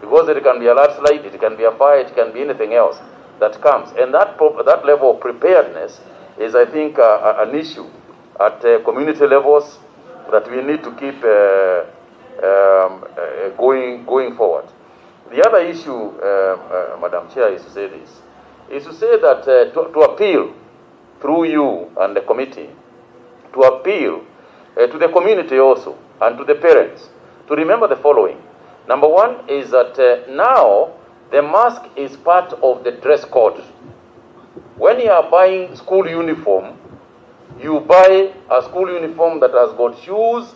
Because it can be a landslide, it can be a fire, it can be anything else that comes. And that level of preparedness is, I think, an issue at community levels that we need to keep going forward. The other issue, Madam Chair, is to say this, is to say that to appeal through you and the committee, to appeal to the community also and to the parents to remember the following. Number one is that now the mask is part of the dress code. When you are buying school uniform, you buy a school uniform that has got shoes,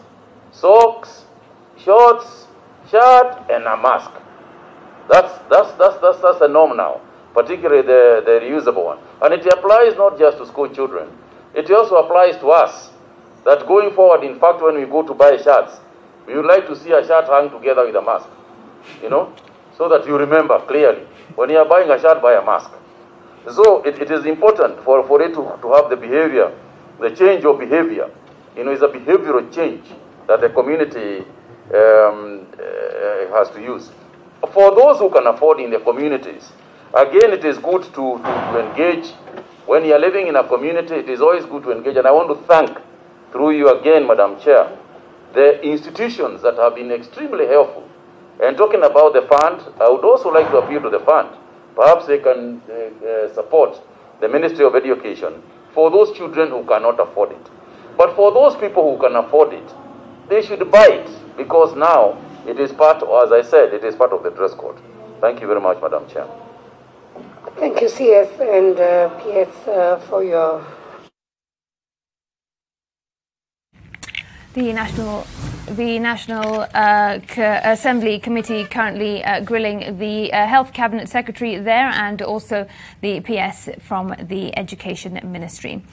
socks, shorts, shirt, and a mask. That's the norm now, particularly the reusable one. And it applies not just to school children. It also applies to us, that going forward, in fact, when we go to buy shirts, we would like to see a shirt hung together with a mask, so that you remember clearly. When you are buying a shirt, buy a mask. So it is important for it to have the behavior, the change of behavior. It's a behavioral change that the community has to use. For those who can afford in the communities, again, it is good to engage. When you are living in a community, it is always good to engage. And I want to thank, through you again, Madam Chair, the institutions that have been extremely helpful. And talking about the fund, I would also like to appeal to the fund. Perhaps they can support the Ministry of Education for those children who cannot afford it. But for those people who can afford it, they should buy it, because now it is part, as I said, it is part of the dress code. Thank you very much, Madam Chair. Thank you, CS and PS, for your... The National Assembly Committee currently grilling the Health Cabinet Secretary there, and also the PS from the Education Ministry.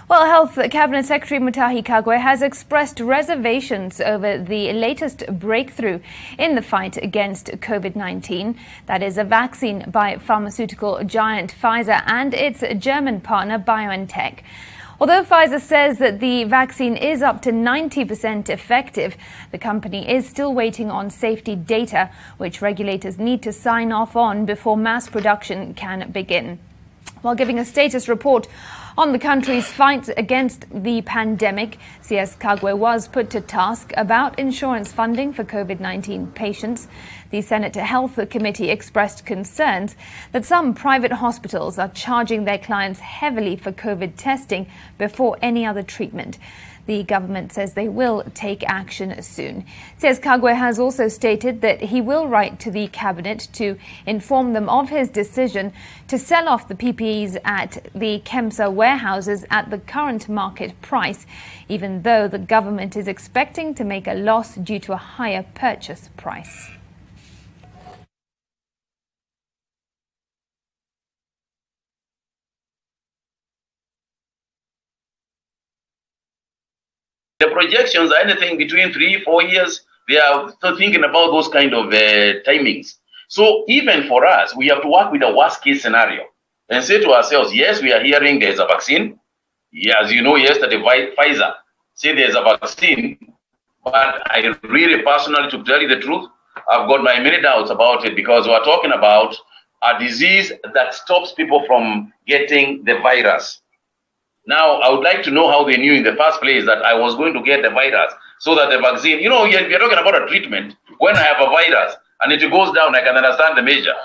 Well, Health Cabinet Secretary Mutahi Kagwe has expressed reservations over the latest breakthrough in the fight against COVID-19. That is a vaccine by pharmaceutical giant Pfizer and its German partner BioNTech. Although Pfizer says that the vaccine is up to 90% effective, the company is still waiting on safety data, which regulators need to sign off on before mass production can begin. While giving a status report on the country's fight against the pandemic, CS Kagwe was put to task about insurance funding for COVID-19 patients. The Senate Health Committee expressed concerns that some private hospitals are charging their clients heavily for COVID testing before any other treatment. The government says they will take action soon. CS Kagwe has also stated that he will write to the cabinet to inform them of his decision to sell off the PPEs at the KEMSA warehouses at the current market price, even though the government is expecting to make a loss due to a higher purchase price. The projections are anything between 3-4 years. They are still thinking about those kind of timings. So even for us, we have to work with a worst case scenario and say to ourselves, yes, we are hearing there's a vaccine. Yeah, as you know, yesterday Pfizer said there's a vaccine, but I really personally, to tell you the truth, I've got my many doubts about it, because we're talking about a disease that stops people from getting the virus. Now, I would like to know how they knew in the first place that I was going to get the virus, so that the vaccine, you're talking about a treatment. When I have a virus and it goes down, I can understand the measure.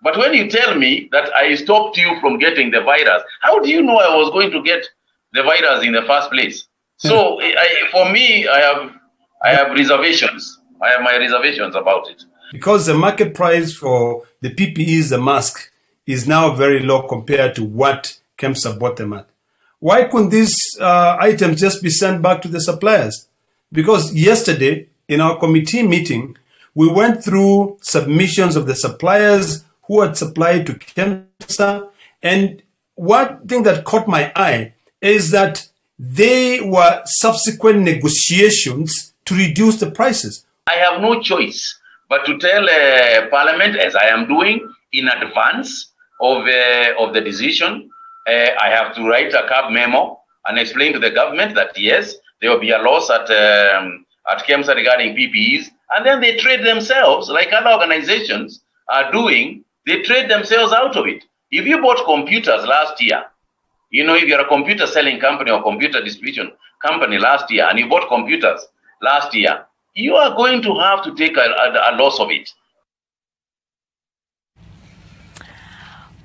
But when you tell me that I stopped you from getting the virus, how do you know I was going to get the virus in the first place? So for me, I have reservations. I have my reservations about it. Because the market price for the PPEs, the mask, is now very low compared to what KEMSA bought them at. Why couldn't these items just be sent back to the suppliers? Because yesterday, in our committee meeting, we went through submissions of the suppliers who had supplied to KEMSA. And one thing that caught my eye is that they were subsequent negotiations to reduce the prices. I have no choice but to tell Parliament, as I am doing, in advance of the decision. I have to write a CAB memo and explain to the government that yes, there will be a loss at KEMSA regarding PPEs, and then they trade themselves, like other organizations are doing. They trade themselves out of it. If you bought computers last year, if you're a computer selling company or computer distribution company last year, and you bought computers last year, you are going to have to take a loss of it.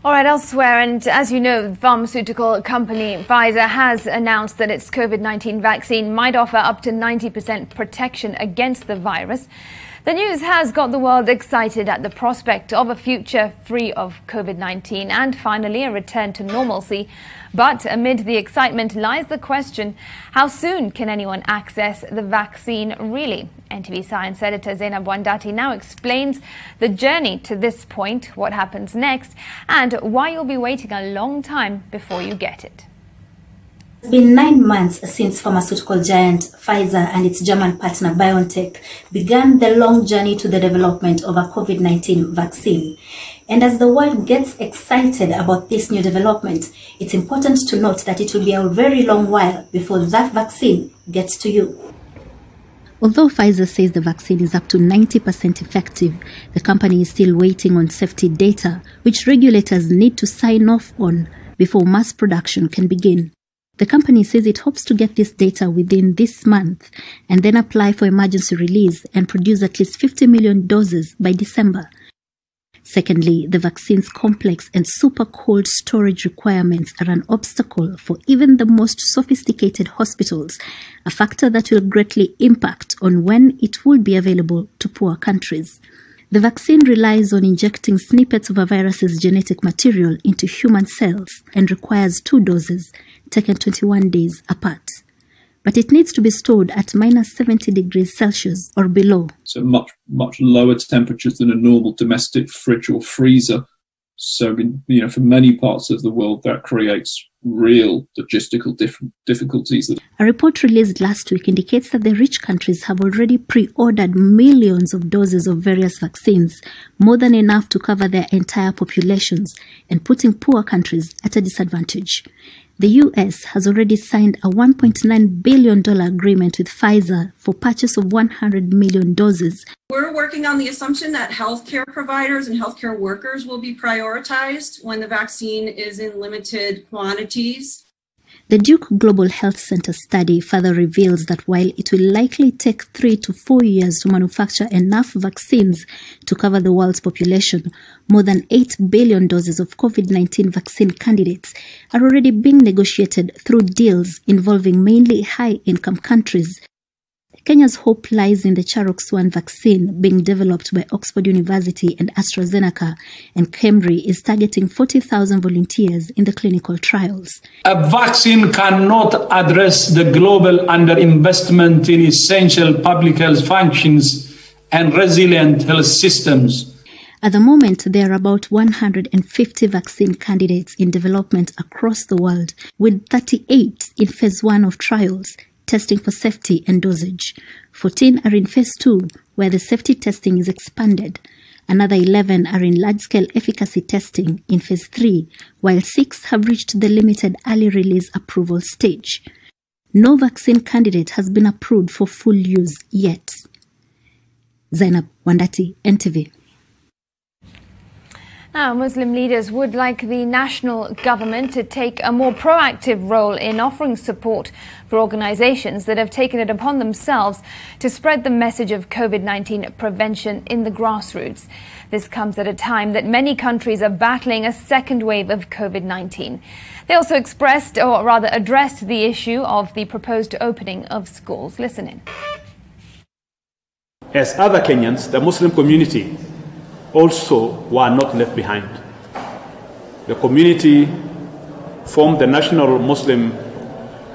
All right, elsewhere, and as you know, the pharmaceutical company Pfizer has announced that its COVID-19 vaccine might offer up to 90% protection against the virus. The news has got the world excited at the prospect of a future free of COVID-19 and finally a return to normalcy. But amid the excitement lies the question, how soon can anyone access the vaccine really? NTV Science editor Zainab Wandati now explains the journey to this point, what happens next, and why you'll be waiting a long time before you get it. It's been 9 months since pharmaceutical giant Pfizer and its German partner BioNTech began the long journey to the development of a COVID-19 vaccine. And as the world gets excited about this new development, it's important to note that it will be a very long while before that vaccine gets to you. Although Pfizer says the vaccine is up to 90% effective, the company is still waiting on safety data, which regulators need to sign off on before mass production can begin. The company says it hopes to get this data within this month and then apply for emergency release and produce at least 50 million doses by December. Secondly, the vaccine's complex and super cold storage requirements are an obstacle for even the most sophisticated hospitals, a factor that will greatly impact on when it will be available to poor countries. The vaccine relies on injecting snippets of a virus's genetic material into human cells and requires 2 doses, taken 21 days apart. But it needs to be stored at minus 70 degrees Celsius or below. So much lower temperatures than a normal domestic fridge or freezer. So, for many parts of the world, that creates real logistical difficulties. A report released last week indicates that the rich countries have already pre-ordered millions of doses of various vaccines, more than enough to cover their entire populations, and putting poor countries at a disadvantage. The US has already signed a $1.9 billion agreement with Pfizer for purchase of 100 million doses. We're working on the assumption that healthcare providers and healthcare workers will be prioritized when the vaccine is in limited quantities. The Duke Global Health Center study further reveals that while it will likely take 3 to 4 years to manufacture enough vaccines to cover the world's population, more than 8 billion doses of COVID-19 vaccine candidates are already being negotiated through deals involving mainly high-income countries. Kenya's hope lies in the Charox-1 vaccine being developed by Oxford University and AstraZeneca, and KEMRI is targeting 40,000 volunteers in the clinical trials. A vaccine cannot address the global underinvestment in essential public health functions and resilient health systems. At the moment, there are about 150 vaccine candidates in development across the world, with 38 in phase 1 of trials, testing for safety and dosage. 14 are in phase 2, where the safety testing is expanded. Another 11 are in large-scale efficacy testing in phase 3, while 6 have reached the limited early release approval stage. No vaccine candidate has been approved for full use yet. Zainab Wandati, NTV. Now, Muslim leaders would like the national government to take a more proactive role in offering support for organizations that have taken it upon themselves to spread the message of COVID-19 prevention in the grassroots. This comes at a time that many countries are battling a second wave of COVID-19. They also expressed, or rather addressed, the issue of the proposed opening of schools. Listen in. As other Kenyans, the Muslim community also were not left behind. The community formed the National Muslim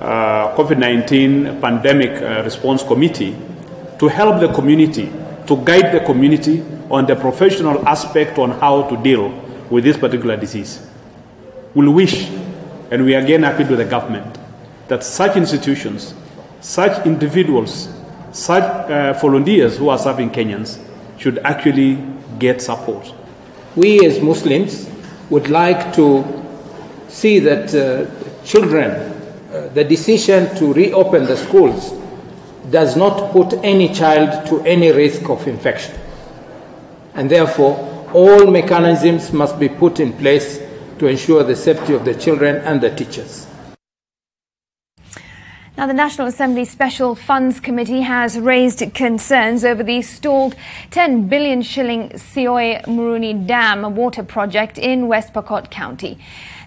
COVID-19 Pandemic Response Committee to help the community, to guide the community on the professional aspect on how to deal with this particular disease. We wish, and we again appeal to the government, that such institutions, such individuals, such volunteers who are serving Kenyans should actually get support. We as Muslims would like to see that children, the decision to reopen the schools does not put any child to any risk of infection. And therefore, all mechanisms must be put in place to ensure the safety of the children and the teachers. Now, the National Assembly Special Funds Committee has raised concerns over the stalled 10 billion shilling Sioi Muruni Dam water project in West Pokot County.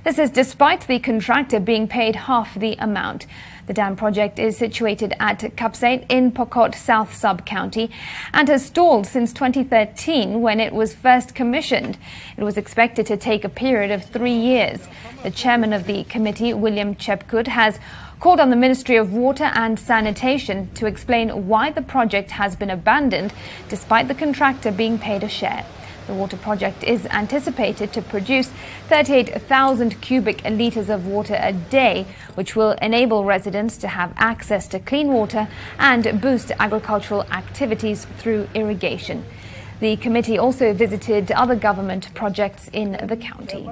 This is despite the contractor being paid half the amount. The dam project is situated at Kapsait in Pokot South Sub-County and has stalled since 2013 when it was first commissioned. It was expected to take a period of 3 years. The chairman of the committee, William Chepkut, has called on the Ministry of Water and Sanitation to explain why the project has been abandoned despite the contractor being paid a share. The water project is anticipated to produce 38,000 cubic litres of water a day, which will enable residents to have access to clean water and boost agricultural activities through irrigation. The committee also visited other government projects in the county.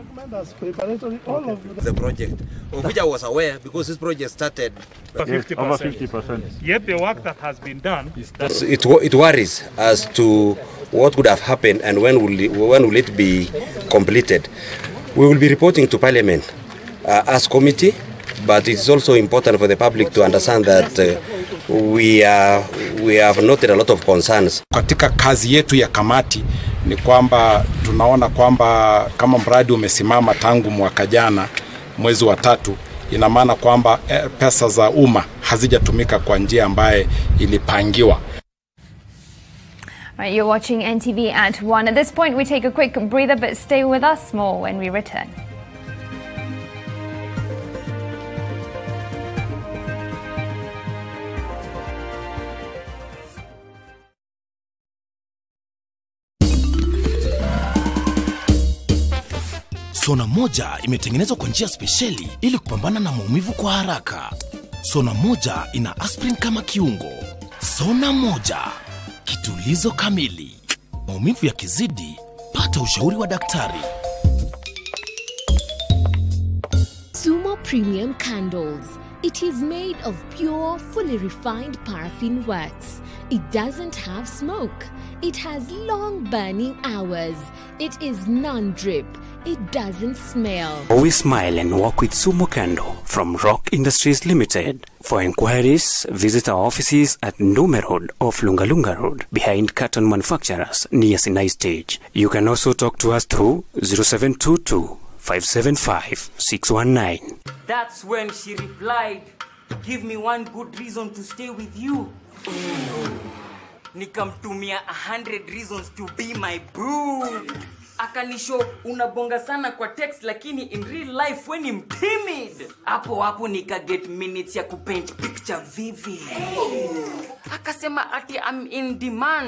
The project, of which I was aware because this project started over 50%. Yet the work that has been done is that it worries as to what would have happened and when will it be completed. We will be reporting to Parliament as committee, but it's also important for the public to understand that we have noted a lot of concerns. Katika kazi yetu ya kamati ni kwamba tunaona kwamba kama mradi umesimama tangu mwaka jana mwezi wa 3, ina maana kwamba pesa za umma hazijatumika kwa njia ambaye ilipangiwa. Right, you're watching NTV at 1. At this point, we take a quick breather, but stay with us more when we return. Sona moja imetengenezwa kwa njia spesheli ili kupambana na maumivu kwa haraka. Sona moja ina aspirin kama kiungo. Sona moja, kitulizo kamili. Maumivu yakizidi, pata ushauri wa daktari. Sumo Premium Candles. It is made of pure, fully refined paraffin wax. It doesn't have smoke. It has long burning hours. It is non-drip. It doesn't smell. Always smile and work with Sumo Candle from Rock Industries Limited. For inquiries, visit our offices at Ndume Road off Lungalunga Road behind Carton Manufacturers near Sinai Stage. You can also talk to us through 0722 575 619. That's when she replied, "Give me one good reason to stay with you." Nikamtumia 100 reasons to be my boo. Akanisho unabonga sana kwa text lakini in real life when I'm timid. Hapo nika get minutes ya kupaint picture vivid. Akasema ati I'm in demand.